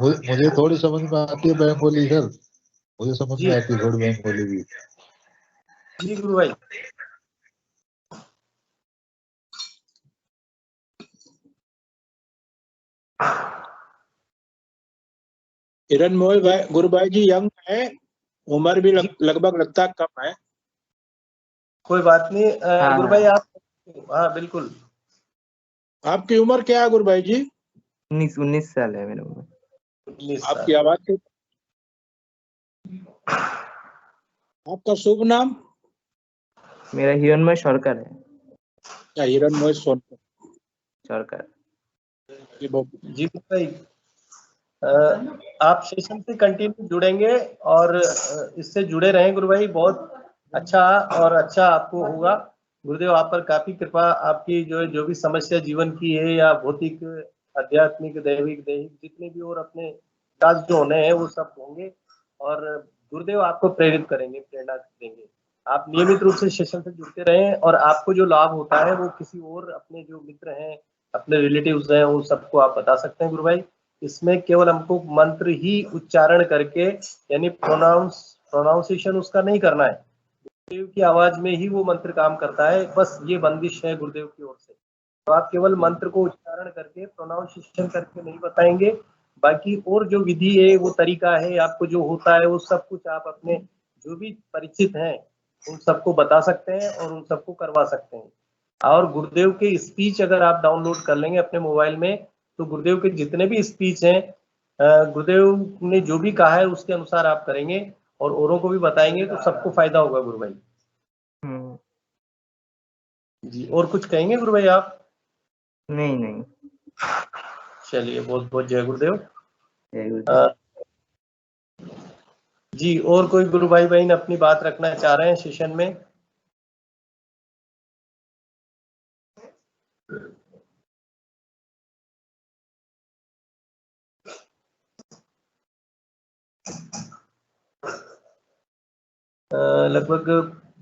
मुझे थोड़ी समझ में आती है बंगाली सर, मुझे समझ जी में आती है थोड़ी बंगाली भी। जी गुरु भाई। हिरण मोहित भाई, गुरु भाई जी यंग है, उम्र भी लगभग लगता है कम है। कोई बात नहीं हाँ, गुरु भाई आप। हाँ बिल्कुल। आपकी उम्र क्या है गुरु भाई जी? 19 साल है मेरी उम्र। 19 साल। आपकी आवाज से। आपका शुभ नाम? मेरा हिरणमय सरकार है। क्या हिरण मोहित सोनकर? सरकार। जी बहुत। जी गुरु भाई आप सेशन से कंटिन्यू जुड़ेंगे और इससे जुड़े रहें गुरु भाई, बहुत अच्छा और अच्छा आपको होगा। गुरुदेव आप पर काफी कृपा, आपकी जो भी समस्या जीवन की है या भौतिक आध्यात्मिक दैविक जितने भी और अपने काज जो होने हैं वो सब होंगे और गुरुदेव आपको प्रेरित करेंगे, प्रेरणा देंगे। आप नियमित रूप से सेशन से जुड़ते रहें और आपको जो लाभ होता है वो किसी और अपने जो मित्र हैं, अपने रिलेटिव्स हैं, वो सबको आप बता सकते हैं गुरु भाई। इसमें केवल हमको मंत्र ही उच्चारण करके यानी प्रोनाउंसिएशन उसका नहीं करना है, गुरुदेव की आवाज में ही वो मंत्र काम करता है, बस ये बंदिश है गुरुदेव की ओर से। तो आप केवल मंत्र को उच्चारण करके प्रोनाउंसिएशन करके नहीं बताएंगे, बाकी और जो विधि है वो तरीका है आपको जो होता है वो सब कुछ आप अपने जो भी परिचित हैं उन सबको बता सकते हैं और उन सबको करवा सकते हैं। और गुरुदेव के स्पीच अगर आप डाउनलोड कर लेंगे अपने मोबाइल में तो गुरुदेव के जितने भी स्पीच हैं गुरुदेव ने जो भी कहा है उसके अनुसार आप करेंगे और औरों को भी बताएंगे तो सबको फायदा होगा गुरु भाई। जी और कुछ कहेंगे गुरु भाई आप? नहीं। चलिए बहुत बहुत जय गुरुदेव। जय गुरुदेव। जी और कोई गुरु भाई बहन अपनी बात रखना चाह रहे हैं सेशन में? लगभग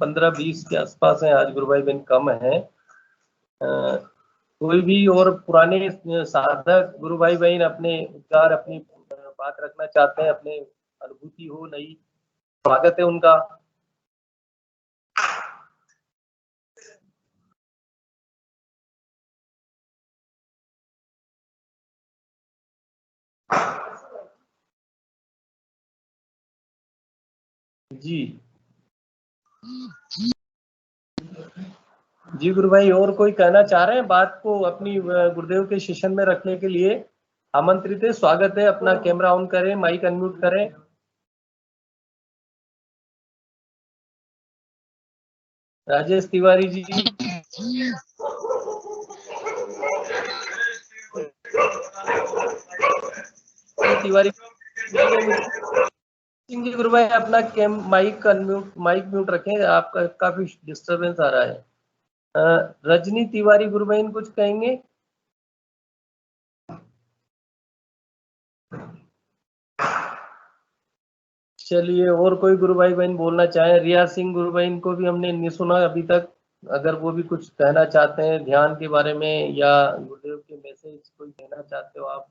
15-20 के आसपास हैं आज गुरु भाई बहन, कम है। कोई भी और पुराने साधक गुरु भाई बहन अपने विचार अपनी बात रखना चाहते हैं, अपने अनुभूति हो नई, स्वागत है उनका। जी जी गुरु भाई और कोई कहना चाह रहे हैं बात को अपनी गुरुदेव के सेशन में रखने के लिए आमंत्रित है, स्वागत है। अपना कैमरा ऑन करें, माइक अनम्यूट करें। राजेश तिवारी जी। तिवारी सिंह जी गुरु भाई अपना माइक अनम्यूट, माइक म्यूट रखें, आपका काफी डिस्टरबेंस आ रहा है। रजनी तिवारी गुरु बहन कुछ कहेंगे? चलिए और कोई गुरु भाई बहन बोलना चाहे? रिया सिंह गुरु बहन को भी हमने नहीं सुना अभी तक, अगर वो भी कुछ कहना चाहते हैं ध्यान के बारे में या गुरुदेव के मैसेज कोई कहना चाहते हो आप?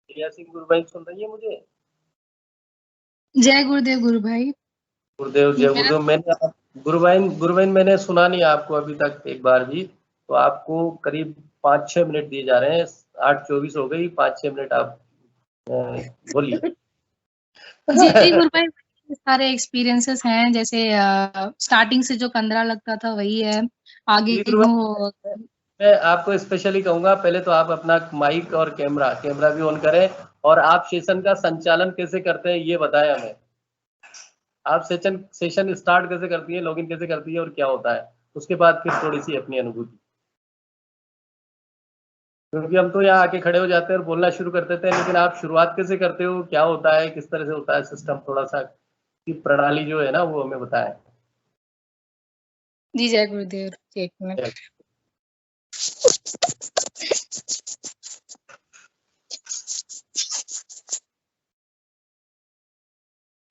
रिया सिंह गुरु बहन सुन रही है मुझे? जय गुरुदेव गुरु भाई। गुरुदेव जय गुरुदेव। मैंने गुरु बहन मैंने सुना नहीं आपको अभी तक एक बार भी, तो आपको करीब 5-6 मिनट दिए जा रहे हैं। 8:24 हो गई, 5-6 मिनट आप बोलिए। जी गुरु भाई, सारे एक्सपीरियंसेस हैं, जैसे स्टार्टिंग से जो कंदरा लगता था वही है, आगे वो। मैं आपको स्पेशली कहूंगा पहले तो आप अपना माइक और कैमरा भी ऑन करें और आप सेशन का संचालन कैसे करते हैं ये बताएं हमें। आप सेशन स्टार्ट कैसे करती है, लॉगिन कैसे करती है और क्या होता है, उसके बाद फिर थोड़ी सी अपनी अनुभूति, क्योंकि हम तो यहाँ आके खड़े हो जाते हैं और बोलना शुरू कर देते हैं, लेकिन आप शुरुआत कैसे करते हो, क्या होता है, किस तरह से होता है सिस्टम, थोड़ा सा की प्रणाली जो है ना वो हमें बताएं। जी जय गुरुदेव, एक मिनट।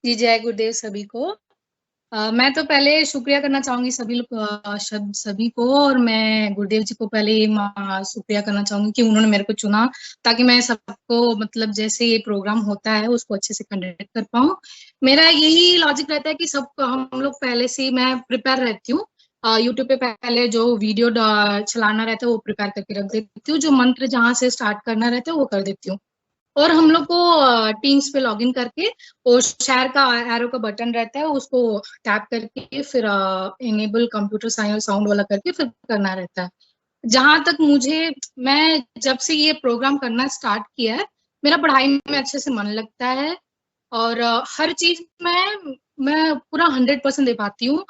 जी जय गुरुदेव सभी को। मैं तो पहले शुक्रिया करना चाहूंगी सभी को, और मैं गुरुदेव जी को पहले शुक्रिया करना चाहूंगी कि उन्होंने मेरे को चुना, ताकि मैं सबको मतलब जैसे ये प्रोग्राम होता है उसको अच्छे से कंडक्ट कर पाऊँ। मेरा यही लॉजिक रहता है कि सब हम लोग पहले से मैं प्रिपेयर रहती हूँ। यूट्यूब पे पहले जो वीडियो चलाना रहता है वो प्रिपेयर करके रख देती हूँ, जो मंत्र जहाँ से स्टार्ट करना रहता है वो कर देती हूँ। और हम लोग को टीम्स पे लॉगिन करके और शेयर का एरो का बटन रहता है, उसको टैप करके फिर इनेबल कंप्यूटर साउंड वाला करके फिर करना रहता है। जहां तक मैं जब से ये प्रोग्राम करना स्टार्ट किया है, मेरा पढ़ाई में अच्छे से मन लगता है, और हर चीज मैं पूरा 100% दे पाती हूँ,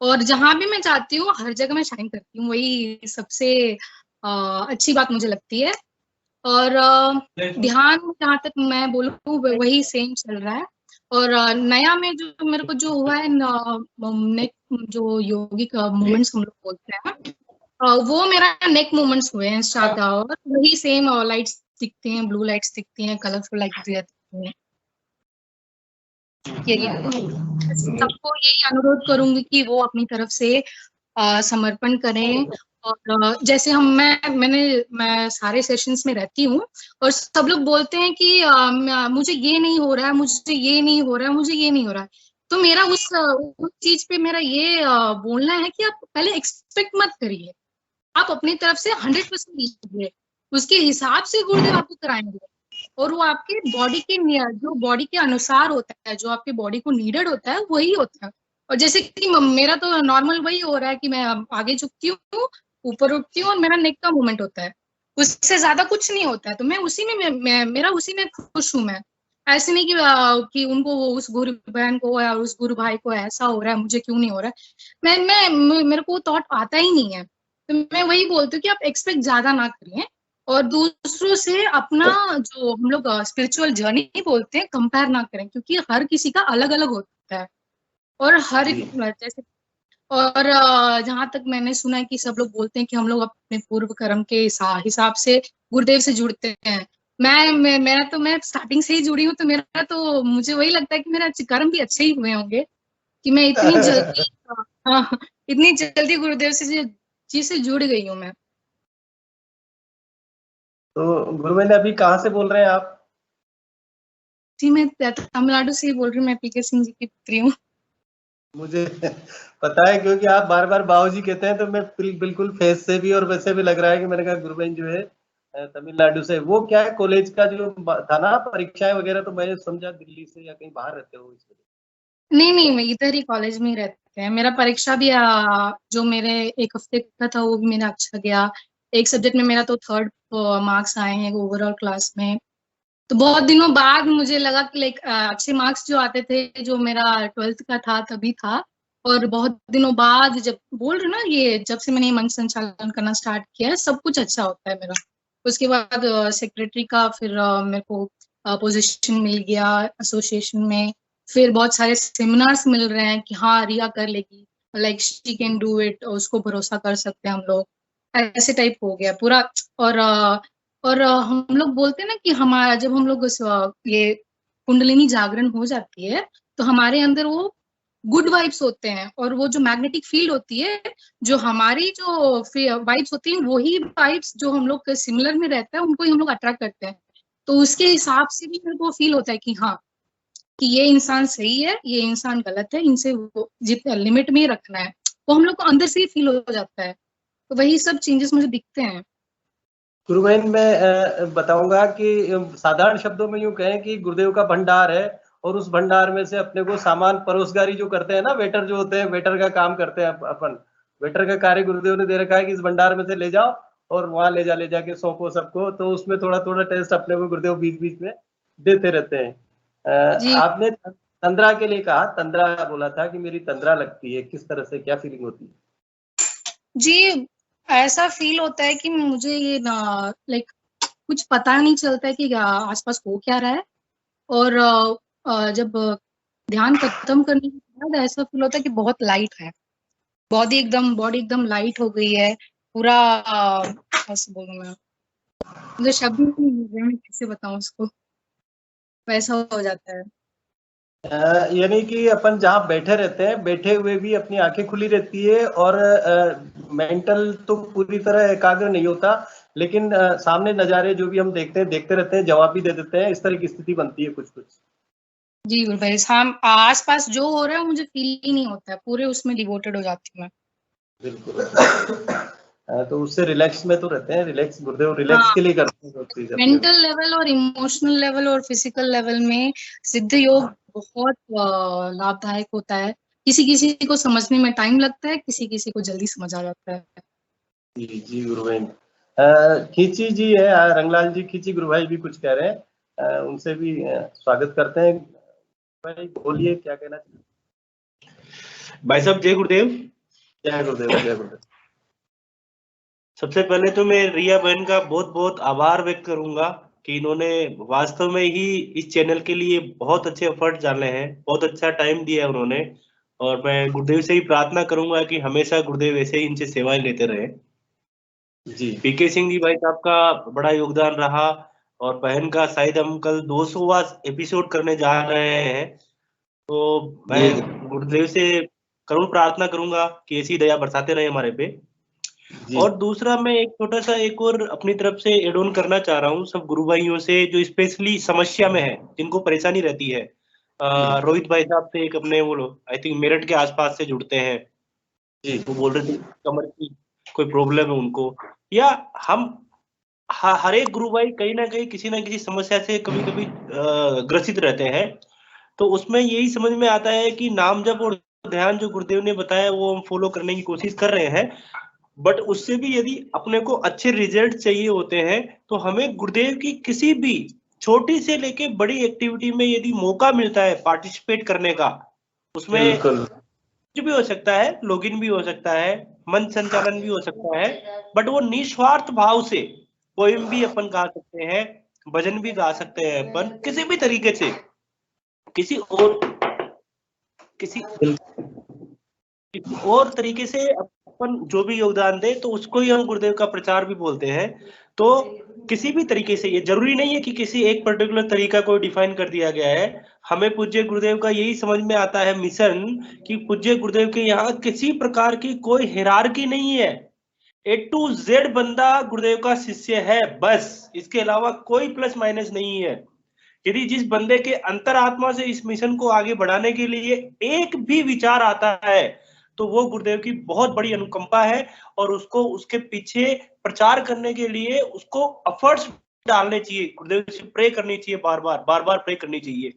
और जहां भी मैं जाती हूँ हर जगह मैं शाइन करती हूँ। वही सबसे अच्छी बात मुझे लगती है। और ध्यान जहाँ तक मैं बोलूँ वही सेम चल रहा है। और नया में जो मेरे को जो हुआ है नेक, जो योगिक मूवमेंट्स हम लोग बोलते हैं, वो मेरा नेक मूवमेंट्स हुए हैं स्टार्ट, और वही सेम लाइट्स दिखती हैं, ब्लू लाइट्स दिखती हैं, कलरफुल लाइट्स दिखती हैं। सबको यही अनुरोध करूंगी कि वो अपनी तरफ से समर्पण करें। और जैसे मैं सारे सेशंस में रहती हूँ, और सब लोग बोलते हैं कि मुझे ये नहीं हो रहा है, मुझे ये नहीं हो रहा है, मुझे ये नहीं हो रहा है। तो मेरा उस चीज पे मेरा ये बोलना है कि आप पहले एक्सपेक्ट मत करिए, आप अपनी तरफ से 100% दीजिए, उसके हिसाब से गुरुदेव आपको कराएंगे, और वो आपके बॉडी के अनुसार होता है, जो आपके बॉडी को नीडेड होता है वही होता है। और जैसे कि मेरा तो नॉर्मल वही हो रहा है कि मैं आगे झुकती हूँ, ऊपर उठती हूँ, और मेरा नेक का मूवमेंट होता है, उससे ज्यादा कुछ नहीं होता है। तो मैं उसी में मेरा उसी में खुश हूँ। मैं ऐसे नहीं कि उनको उस गुरु बहन को या उस गुरु भाई को ऐसा हो रहा है, मुझे क्यों नहीं हो रहा है। मेरे को थॉट आता ही नहीं है। तो मैं वही बोलती हूँ कि आप एक्सपेक्ट ज्यादा ना करिए, और दूसरों से अपना जो हम लोग स्पिरिचुअल जर्नी बोलते हैं कंपेयर ना करें, क्योंकि हर किसी का अलग अलग होता है। और जैसे और जहां तक मैंने सुना है कि सब लोग बोलते हैं कि हम लोग अपने पूर्व कर्म के हिसाब से गुरुदेव से जुड़ते हैं। मैं स्टार्टिंग से ही जुड़ी हूँ, तो मुझे वही लगता है कि मेरा कर्म भी अच्छे ही हुए होंगे कि मैं इतनी जल्दी गुरुदेव से जुड़ गई हूँ मैं। तो गुरु बहन अभी कहाँ से बोल रहे हैं आप? जी मैं तमिलनाडु से ही बोल रही हूँ, मैं पीके सिंह जी की पुत्री हूँ। मुझे पता है, क्योंकि आप बार बार बाबूजी कहते हैं, तो मैं बिल्कुल फेस से भी और वैसे भी लग रहा है कि मैंने कहा गुरु बहन जो है तमिलनाडु से। वो क्या है, कॉलेज का जो था ना परीक्षाएं वगैरह, तो मैं समझा दिल्ली से या कहीं बाहर रहते हो इस वजह। नहीं, मैं इधर ही कॉलेज में ही रहते हैं। मेरा परीक्षा भी जो मेरे 1 हफ्ते का था वो भी मेरा अच्छा गया। एक सब्जेक्ट में मेरा तो 3rd मार्क्स आए हैं ओवरऑल क्लास में। तो बहुत दिनों बाद मुझे लगा कि अच्छे मार्क्स जो आते थे, जो मेरा 12th का था तभी था। और बहुत दिनों बाद जब बोल रहे ना, ये जब से मैंने मंच संचालन करना स्टार्ट किया है, सब कुछ अच्छा होता है मेरा। उसके बाद सेक्रेटरी का फिर मेरे को पोजीशन मिल गया एसोसिएशन में। फिर बहुत सारे सेमिनार्स मिल रहे हैं कि हाँ रिया कर लेगी, शी कैन डू इट, उसको भरोसा कर सकते हैं हम लोग, ऐसे टाइप हो गया पूरा। और हम लोग बोलते हैं ना कि हमारा जब हम लोग ये कुंडलिनी जागरण हो जाती है, तो हमारे अंदर वो गुड वाइब्स होते हैं, और वो जो मैग्नेटिक फील्ड होती है, जो हमारी जो वाइब्स होती हैं, वही वाइब्स जो हम लोग सिमिलर में रहता है उनको ही हम लोग अट्रैक्ट करते हैं। तो उसके हिसाब से भी मेरे को फील होता है कि हाँ, कि ये इंसान सही है, ये इंसान गलत है, इनसे जितना लिमिट में ही रखना है, वो हम लोग को अंदर से ही फील हो जाता है। तो वही सब चेंजेस मुझे दिखते हैं। गुरु बहन मैं बताऊंगा कि साधारण शब्दों में यूं कहें कि गुरुदेव का भंडार है, और उस भंडार में से अपने को सामान परोसगारी जो करते हैं ना, वेटर जो होते हैं, वेटर का काम करते हैं अपन। वेटर का कार्य गुरुदेव ने दे रखा है कि इस भंडार में से ले जाओ और वहां ले जाके सौंपो सबको। तो उसमें थोड़ा थोड़ा टेस्ट अपने को गुरुदेव बीच बीच में देते रहते हैं। आपने तंद्रा के लिए कहा, तंद्रा बोला था कि मेरी तंद्रा लगती है, किस तरह से, क्या फीलिंग होती है? जी, ऐसा फील होता है कि मुझे ये ना लाइक कुछ पता नहीं चलता है कि आसपास हो क्या रहा है। और जब ध्यान खत्म करने के बाद ऐसा फील होता है कि बहुत लाइट है, बॉडी एकदम लाइट हो गई है पूरा। कैसे बोलूं मैं, मुझे शब्द ही नहीं मिल रहे, मैं कैसे बताऊं उसको, वैसा हो जाता है। यानी कि अपन जहाँ बैठे रहते हैं, बैठे हुए भी अपनी आंखें खुली रहती है और मेंटल तो पूरी तरह एकाग्र नहीं होता, लेकिन सामने नजारे जो भी हम देखते रहते हैं, जवाब भी दे देते हैं, इस तरह की स्थिति बनती है कुछ कुछ। जी गुरु भाई, आस पास जो हो रहा है मुझे फील ही नहीं होता है, पूरे उसमें डिवोटेड हो जाती हूँ मैं। बिल्कुल। तो उससे रिलैक्स में तो रहते हैं, रिलैक्स गुरुदेव रिलैक्स के लिए करते हैं सब चीजें। मेंटल लेवल और इमोशनल लेवल और फिजिकल लेवल में सिद्ध योग बहुत लाभदायक होता है। किसी किसी को समझने में टाइम लगता है, किसी किसी को जल्दी समझ आ जाता है। जी जी गुरु भाई। खींची जी है, रंगलाल जी खींची गुरु भाई भी कुछ कह रहे हैं, उनसे भी स्वागत करते हैं। भाई बोलिए, क्या कहना चाहिए? भाई साहब जय गुरुदेव। जय गुरुदेव, जय गुरुदेव। सबसे पहले तो मैं रिया बहन का बहुत बहुत आभार व्यक्त करूंगा कि इन्होंने वास्तव में ही इस चैनल के लिए बहुत अच्छे एफर्ट डाले हैं, बहुत अच्छा टाइम दिया है उन्होंने। और मैं गुरुदेव से ही प्रार्थना करूंगा कि हमेशा गुरुदेव ऐसे ही इनसे सेवाएं लेते रहे। जी। पीके सिंह जी भाई साहब का बड़ा योगदान रहा, और बहन का शायद हम कल 200वां एपिसोड करने जा रहे हैं, तो मैं गुरुदेव से करुण प्रार्थना करूंगा कि ऐसी दया बरसाते रहे हमारे पे। और दूसरा मैं एक छोटा सा एक और अपनी तरफ से एड ऑन करना चाह रहा हूँ सब गुरु भाइयों से जो स्पेशली समस्या में है, जिनको परेशानी रहती है। रोहित भाई साहब से एक अपने वो आई थिंक मेरठ के आसपास से जुड़ते हैं, वो बोल रहे थे कमर की कोई प्रॉब्लम है उनको, या हम हर एक गुरु भाई कहीं ना कहीं किसी ना किसी समस्या से कभी कभी ग्रसित रहते हैं। तो उसमें यही समझ में आता है कि नाम जप और ध्यान जो गुरुदेव ने बताया वो हम फॉलो करने की कोशिश कर रहे हैं, बट उससे भी यदि अपने को अच्छे रिजल्ट चाहिए होते हैं तो हमें गुरुदेव की किसी भी छोटी से लेके बड़ी एक्टिविटी में यदि मौका मिलता है पार्टिसिपेट करने का, उसमें कुछ भी हो सकता है, लॉगिन भी हो सकता है, मन संचालन भी हो सकता है, बट वो निस्वार्थ भाव से पोएम भी अपन गा सकते हैं, भजन भी गा सकते हैं अपन, किसी भी तरीके से किसी और तरीके से अपन जो भी योगदान दे तो उसको ही हम गुरुदेव का प्रचार भी बोलते हैं। तो किसी भी तरीके से, ये जरूरी नहीं है कि किसी एक पर्टिकुलर तरीका को डिफाइन कर दिया गया है। हमें पूज्य गुरुदेव का यही समझ में आता है मिशन कि पूज्य गुरुदेव के यहाँ किसी प्रकार की कोई हिरार्की नहीं है, A to Z बंदा गुरुदेव का शिष्य है, बस इसके अलावा कोई प्लस माइनस नहीं है। यदि जिस बंदे के अंतरात्मा से इस मिशन को आगे बढ़ाने के लिए एक भी विचार आता है तो वो गुरुदेव की बहुत बड़ी अनुकंपा है, और उसको उसके पीछे प्रचार करने के लिए उसको एफर्ट्स डालने चाहिए, गुरुदेव से प्रे करनी चाहिए, बार बार प्रे करनी चाहिए।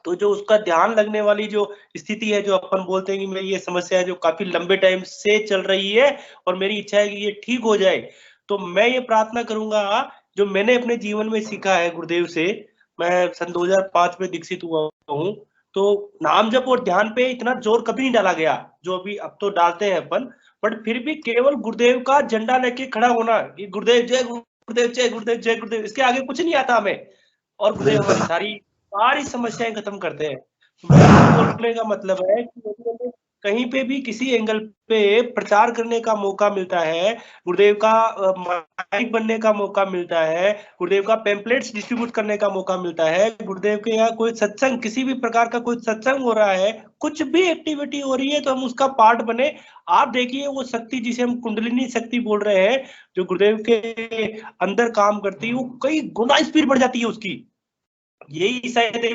तो जो उसका ध्यान लगने वाली जो स्थिति है, जो अपन बोलते हैं कि मेरी ये समस्या है जो काफी लंबे टाइम से चल रही है और मेरी इच्छा है कि ये ठीक हो जाए, तो मैं ये प्रार्थना करूंगा जो मैंने अपने जीवन में सीखा है गुरुदेव से। मैं सन 2005 में दीक्षित हुआ हूँ, तो नाम जप और ध्यान पे इतना जोर कभी नहीं डाला गया जो अभी अब तो डालते हैं अपन, बट फिर भी केवल गुरुदेव का झंडा लेके खड़ा होना कि गुरुदेव जय गुरुदेव, जय गुरुदेव, जय गुरुदेव, इसके आगे कुछ नहीं आता हमें, और गुरुदेव हमारी सारी समस्याएं खत्म करते हैं। बोलने का मतलब है कि कहीं पे भी किसी एंगल पे प्रचार करने का मौका मिलता है, गुरुदेव का माइक बनने का मौका मिलता है, गुरुदेव का पैम्पलेट्स डिस्ट्रीब्यूट करने का मौका मिलता है, गुरुदेव के यहाँ कोई सत्संग, किसी भी प्रकार का कोई सत्संग हो रहा है, कुछ भी एक्टिविटी हो रही है तो हम उसका पार्ट बने। आप देखिए वो शक्ति जिसे हम कुंडलिनी शक्ति बोल रहे हैं, जो गुरुदेव के अंदर काम करती है, वो कई गुना स्पीड बढ़ जाती है उसकी। यही शायद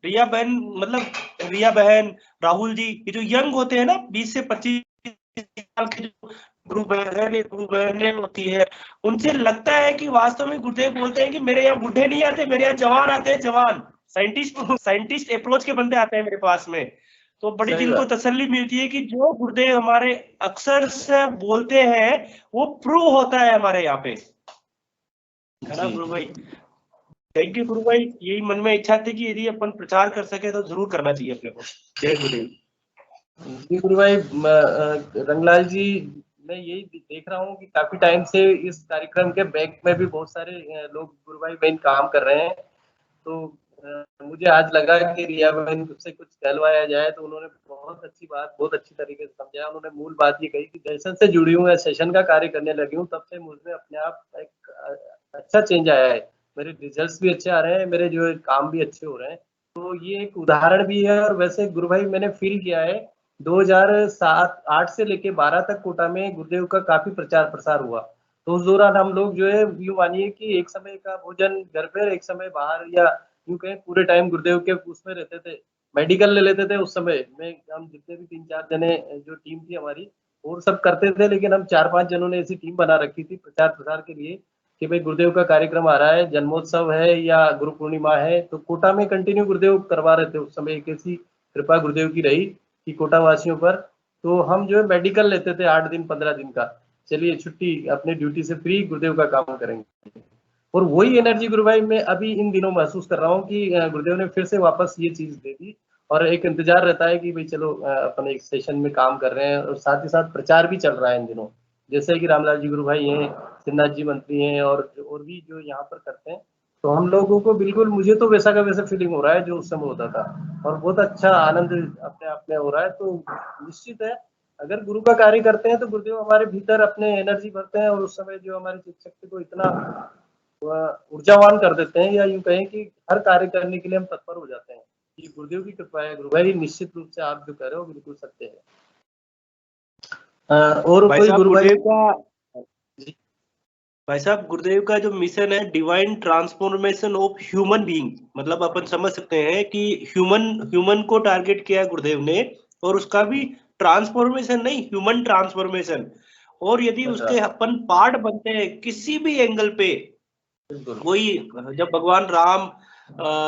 रिया बहन मतलब रिया बहन, राहुल जी, ये जो यंग होते हैं ना 20 से 25 साल के जो गुरु बहनें होती है, उनसे लगता है कि वास्तव में गुरुदेव बोलते हैं कि मेरे यहाँ बूढ़े नहीं आते, मेरे यहाँ जवान आते हैं, जवान साइंटिस्ट अप्रोच के बंदे आते हैं मेरे पास में। तो बड़ी दिल को तसल्ली मिलती है कि जो गुरुदेव हमारे अक्सर से बोलते हैं वो प्रूव होता है हमारे यहाँ पे, है ना गुरु भाई। थैंक यू गुरु भाई, यही मन में इच्छा थी कि यदि अपन प्रचार कर सके तो जरूर करना चाहिए अपने को। जय गुरुदेव। जी गुरु भाई, रंगलाल जी, मैं यही देख रहा हूँ कि काफी टाइम से इस कार्यक्रम के बैक में भी बहुत सारे लोग गुरु भाई बहन काम कर रहे हैं। तो मुझे आज लगा कि रिया बहन से कुछ कहलवाया जाए, तो उन्होंने बहुत अच्छी बात, बहुत अच्छी तरीके से समझाया। उन्होंने मूल बात ये कही कि सेशन से जुड़ी हूँ, सेशन का कार्य करने लगी हूँ, तब से मुझमें अपने आप एक अच्छा चेंज आया है। मेरे रिजल्ट्स भी अच्छे आ रहे हैं, मेरे जो काम भी अच्छे हो रहे हैं। तो ये एक उदाहरण भी है। और वैसे गुरु भाई मैंने फील किया है 2007-8 से लेके 12 तक कोटा में गुरुदेव का काफी प्रचार प्रसार हुआ। तो उस दौरान हम लोग जो है यूँ मानिए कि एक समय का भोजन घर पे, एक समय बाहर, या यूँ कहें पूरे टाइम गुरुदेव के उसमें रहते थे। मेडिकल ले लेते थे उस समय में, हम जितने भी 3-4 जने जो टीम थी हमारी, और सब करते थे। लेकिन हम 4-5 जनों ने ऐसी टीम बना रखी थी प्रचार प्रसार के लिए कि भाई गुरुदेव का कार्यक्रम आ रहा है, जन्मोत्सव है या गुरु पूर्णिमा है, तो कोटा में कंटिन्यू गुरुदेव करवा रहे थे। उस समय एक ऐसी कृपा गुरुदेव की रही कि कोटा वासियों पर, तो हम जो है मेडिकल लेते थे 8 दिन 15 दिन का, चलिए छुट्टी, अपने ड्यूटी से फ्री गुरुदेव का काम करेंगे। और वही एनर्जी गुरु भाई मैं अभी इन दिनों महसूस कर रहा हूँ कि गुरुदेव ने फिर से वापस ये चीज दे दी। और एक इंतजार रहता है कि भाई चलो अपन एक सेशन में काम कर रहे हैं, और साथ ही साथ प्रचार भी चल रहा है इन दिनों। जैसे कि रामलाल जी गुरु भाई हैं, सिन्नाथ जी मंत्री हैं, और भी जो यहाँ पर करते हैं, तो हम लोगों को बिल्कुल, मुझे तो वैसा का वैसा फीलिंग हो रहा है जो उस समय होता था, और बहुत अच्छा आनंद अपने आप में हो रहा है। तो निश्चित है, अगर गुरु का कार्य करते हैं तो गुरुदेव हमारे भीतर अपने एनर्जी भरते हैं, और उस समय जो हमारी चित्त शक्ति को इतना ऊर्जावान कर देते हैं, या यूं कहें कि हर कार्य करने के लिए हम तत्पर हो जाते हैं। ये गुरुदेव की कृपा है गुरु भाई, निश्चित रूप से आप जो कह रहे हो बिल्कुल सत्य है। और कोई गुरु भाई भाई साहब, गुरुदेव का जो मिशन है divine transformation of human being, मतलब अपन समझ सकते हैं कि ह्यूमन को टारगेट किया है गुरुदेव ने, और उसका भी ट्रांसफॉर्मेशन नहीं, ह्यूमन ट्रांसफॉर्मेशन। और यदि उसके अपन पार्ट बनते हैं किसी भी एंगल पे, वही जब भगवान राम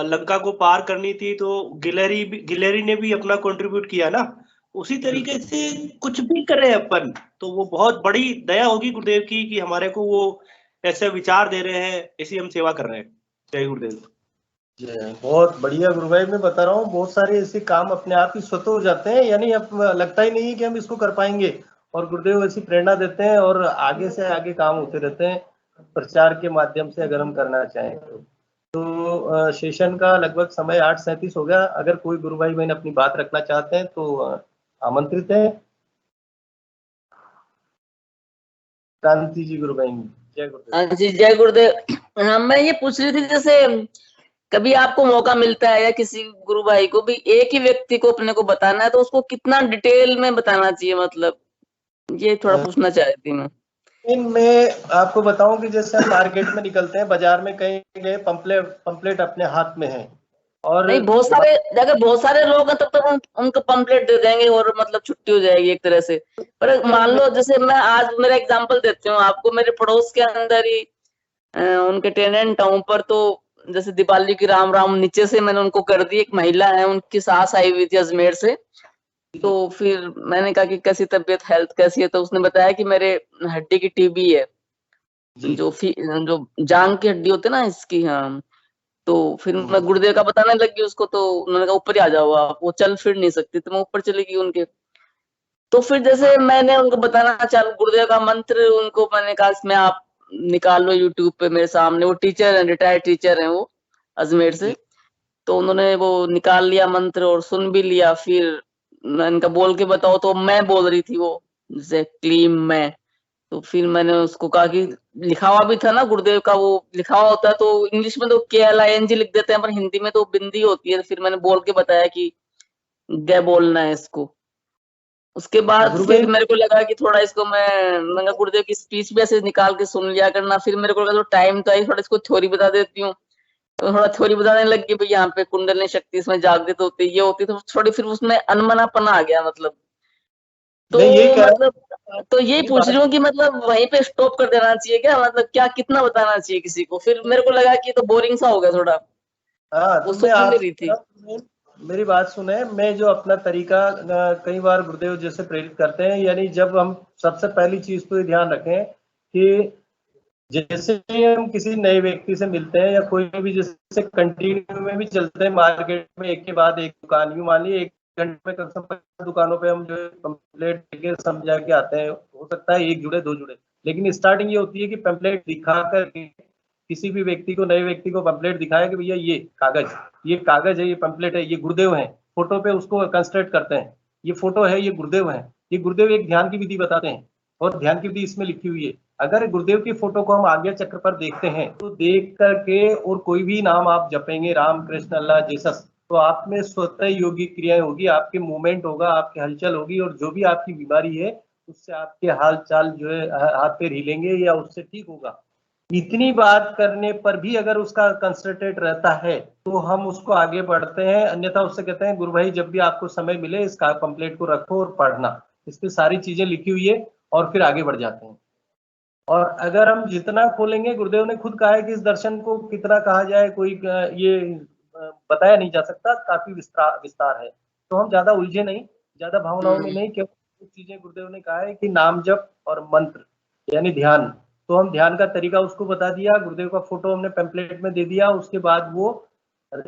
लंका को पार करनी थी तो गिलहरी ने भी अपना कंट्रीब्यूट किया ना, उसी तरीके से कुछ भी करें अपन तो वो बहुत बड़ी दया होगी गुरुदेव की कि हमारे को वो ऐसे विचार दे रहे हैं, ऐसी हम सेवा कर रहे हैं। जय गुरुदेव। बहुत बढ़िया गुरु भाई, मैं बता रहा हूँ बहुत सारे ऐसे काम अपने आप ही स्वतः हो जाते हैं, यानी अब लगता ही नहीं है कि हम इसको कर पाएंगे, और गुरुदेव ऐसी प्रेरणा देते हैं, और आगे से आगे काम होते रहते हैं प्रचार के माध्यम से, अगर हम करना चाहें तो। सेशन का लगभग समय 8:37 हो गया। अगर कोई गुरु भाई बहन अपनी बात रखना चाहते हैं तो आमंत्रित है। क्रांति जी गुरु बहन, जय गुरुदेव। जी जय गुरुदेव। हाँ, मैं ये पूछ रही थी, जैसे कभी आपको मौका मिलता है या किसी गुरु भाई को भी एक ही व्यक्ति को अपने को बताना है, तो उसको कितना डिटेल में बताना चाहिए, मतलब ये थोड़ा पूछना चाह रही थी मैं। मैं आपको बताऊं कि जैसे हम मार्केट में निकलते हैं, बाजार में कहीं गए, पंपलेट अपने हाथ में है, और नहीं, बहुत सारे, अगर बहुत सारे लोग हैं तब तो उनको पंपलेट दे देंगे और मतलब छुट्टी हो जाएगी एक तरह से। पर मान लो जैसे मैं आज मेरा एग्जांपल देती हूँ आपको, मेरे पड़ोस के अंदर ही उनके टेनेंट हूँ, पर तो जैसे दिवाली की राम राम नीचे से मैंने उनको कर दी। एक महिला है, उनकी सास आई हुई थी अजमेर से, तो फिर मैंने कहा कि कैसी तबीयत, हेल्थ कैसी है, तो उसने बताया कि मेरे हड्डी की टीबी है, जो जांग की हड्डी होती है ना इसकी। हाँ, तो फिर मैं गुरुदेव का बताने लगी उसको, तो उन्होंने कहा ऊपर ही आ जाओ आप, वो चल फिर नहीं सकती, तो मैं ऊपर चली गई उनके। तो फिर जैसे मैंने उनको बताना चालू गुरुदेव का मंत्र, उनको मैंने कहा इसमें आप निकाल लो यूट्यूब पे मेरे सामने, वो टीचर है, रिटायर्ड टीचर है वो अजमेर से, तो उन्होंने वो निकाल लिया मंत्र और सुन भी लिया। फिर मैं इनका बोल के बताओ, तो मैं बोल रही थी वो जैसे क्लीम मैं, तो फिर मैंने उसको कहा कि लिखा हुआ भी था ना गुरुदेव का, वो लिखा हुआ होता है तो इंग्लिश में तो KLING लिख देते हैं, पर हिंदी में तो बिंदी होती है। फिर मैंने बोल के बताया कि गे बोलना है इसको। उसके बाद फिर मेरे को लगा कि थोड़ा इसको मैं गुरुदेव की स्पीच भी ऐसे निकाल के सुन लिया करना। फिर मेरे को लगा तो टाइम तो आई, थोड़ा इसको थ्योरी बता देती हूँ, तो थोड़ा थ्योरी बताने लग गई, भाई यहाँ पे कुंडलिनी शक्ति इसमें जागृत होती है, ये होती, तो थोड़ी फिर उसमें अनमनापना आ गया, मतलब तो मतलब तो यही पूछ रही हूँ कि मतलब वहीं पे स्टॉप कर देना चाहिए क्या, मतलब क्या कितना बताना चाहिए किसी को? फिर मेरे को लगा कि तो बोरिंग सा हो गया थोड़ा। हाँ, तो मैं आप मेरी बात सुने, मैं जो अपना तरीका कई बार गुरुदेव जैसे प्रेरित करते हैं, यानी जब हम सबसे पहली चीज तो ये ध्यान रखें कि जैसे ही हम किसी नए व्यक्ति से मिलते हैं या कोई भी, जैसे कंटिन्यू में भी चलते हैं मार्केट में एक के बाद एक दुकान, यूं मान लीजिए 1 घंटे में कम से कम दुकानों पे हम जो है पंपलेट लेके समझा के आते हैं, हो सकता है 1 जुड़े 2 जुड़े, लेकिन स्टार्टिंग ये होती है कि पंपलेट दिखा कर किसी भी व्यक्ति को, नए व्यक्ति को पंपलेट दिखाया कि भैया ये कागज है, ये पंपलेट है, ये गुरुदेव है, फोटो पे उसको कंस्ट्रक्ट करते हैं, ये फोटो है, ये गुरुदेव है, ये गुरुदेव एक ध्यान की विधि बताते हैं और ध्यान की विधि इसमें लिखी हुई है। अगर गुरुदेव की फोटो को हम आज्ञा चक्र पर देखते हैं तो देख करके और कोई भी नाम आप जपेंगे, राम कृष्ण अल्लाह जीसस, तो आप में स्वतः योगी क्रियाएं होगी, आपके मूवमेंट होगा, आपकी हलचल होगी और जो भी आपकी बीमारी है उससे आपके हाल चाल जो है हाथ पैर हिलेंगे या उससे ठीक होगा। इतनी बात करने पर भी अगर उसका कंसंट्रेट रहता है तो हम उसको आगे बढ़ते हैं, अन्यथा उससे कहते हैं गुरु भाई जब भी आपको समय मिले इस पंपलेट को रखो और पढ़ना, इस पे सारी चीजें लिखी हुई है, और फिर आगे बढ़ जाते हैं। और अगर हम जितना खोलेंगे, गुरुदेव ने खुद कहा है कि इस दर्शन को कितना कहा जाए, कोई ये बताया नहीं जा सकता, काफी विस्तार है, तो हम ज्यादा उलझे नहीं, ज्यादा भावनाओं में नहीं, केवल कुछ चीजें गुरुदेव ने कहा है कि नाम जप और मंत्र यानी ध्यान, तो हम ध्यान का तरीका उसको बता दिया, गुरुदेव का फोटो हमने पैम्पलेट में दे दिया, उसके बाद वो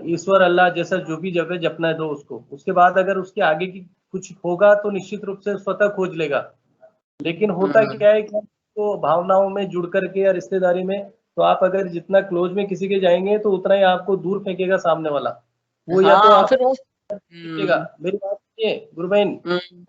ईश्वर अल्लाह जैसा जो भी जप है जपना दो उसको, उसके बाद अगर उसके आगे की कुछ होगा तो निश्चित रूप से स्वतः खोज लेगा। लेकिन होता क्या है कि तो भावनाओं में जुड़ करके या रिश्तेदारी में, तो आप अगर जितना क्लोज में किसी के जाएंगे तो उतना ही आपको दूर फेंकेगा सामने वाला, वो या तो आप फेंकेगा। मेरी बात सुनिए गुरु बहन,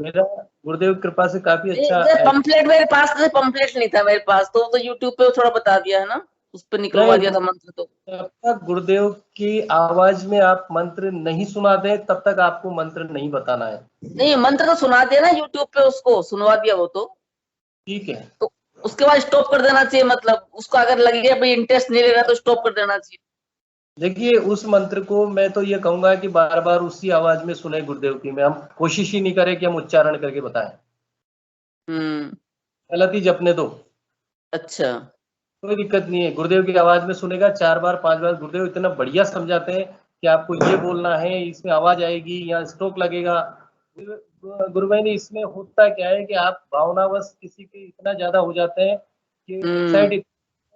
मेरा गुरुदेव कृपा से काफी अच्छा पंपलेट मेरे पास, पंपलेट नहीं था मेरे पास, तो यूट्यूब पे थोड़ा बता दिया है ना, उस पर निकलवा दिया था मंत्र। तो जब तक गुरुदेव की आवाज में आप मंत्र नहीं सुना दे तब तक आपको मंत्र नहीं बताना है। नहीं, मंत्र तो सुना दिया ना यूट्यूब पे, उसको सुनवा दिया वो तो ठीक है, तो उसके बाद स्टॉप कर देना चाहिए, मतलब उसको अगर लगे भाई इंटरेस्ट नहीं ले रहा तो स्टॉप कर देना चाहिए। देखिए उस मंत्र को मैं तो ये कहूंगा कि बार बार उसी आवाज में सुने गुरुदेव की, में हम कोशिश ही नहीं करें कि हम उच्चारण करके बताएं, गलत ही जपने दो। अच्छा, कोई दिक्कत नहीं है, गुरुदेव की आवाज में सुनेगा 4 बार 5 बार, गुरुदेव इतना बढ़िया समझाते हैं कि आपको ये बोलना है, इसमें आवाज आएगी, यहाँ स्ट्रोक लगेगा। गुरु भाई ने इसमें होता क्या है कि आप भावनावश किसी के इतना ज्यादा हो जाते हैं कि एक्साइटेड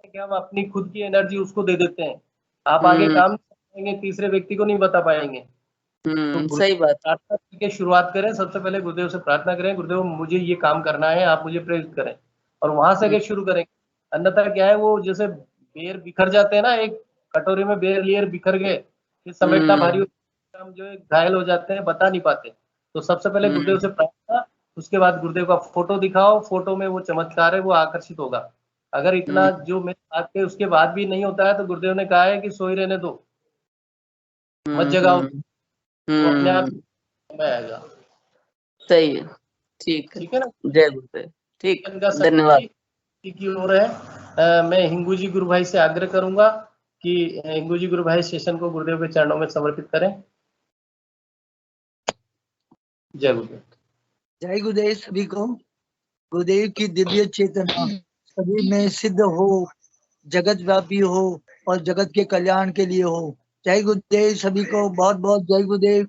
कि हम अपनी खुद की एनर्जी उसको दे देते हैं, आप आगे काम करेंगे, तीसरे व्यक्ति को नहीं बता पाएंगे। तो सही बात। प्रार्थना करके शुरुआत करें, सबसे पहले गुरुदेव से प्रार्थना करें, गुरुदेव मुझे ये काम करना है, आप मुझे प्रेरित करें, और वहां से अगर शुरू करेंगे। अन्यथा क्या है, वो जैसे बेर बिखर जाते हैं ना, एक कटोरी में बेर लेयर बिखर गए, फिर समेटना भारी, हम जो है घायल हो जाते हैं, बता नहीं पाते। तो सबसे पहले गुरुदेव से प्रार्थना, उसके बाद गुरुदेव का फोटो दिखाओ, फोटो में वो चमत्कार है वो आकर्षित होगा। अगर इतना जो मेरे साथ के उसके बाद भी नहीं होता है तो गुरुदेव ने कहा है कि सोई रहने दो, मत जगाओ, वो अपने आप आएगा। सही है, ठीक है ना, जय गुरुदेव। ठीक, धन्यवाद। की ओर है, मैं हिंगू जी गुरु भाई से आग्रह करूंगा कि हिंगू जी गुरु भाई सेशन को गुरुदेव के चरणों में समर्पित करें। जय गुरुदेव। जय गुरुदेव सभी को। गुरुदेव की दिव्य चेतना सभी में सिद्ध हो, जगत व्यापी हो और जगत के कल्याण के लिए हो। जय गुरुदेव सभी को, बहुत बहुत जय गुरुदेव।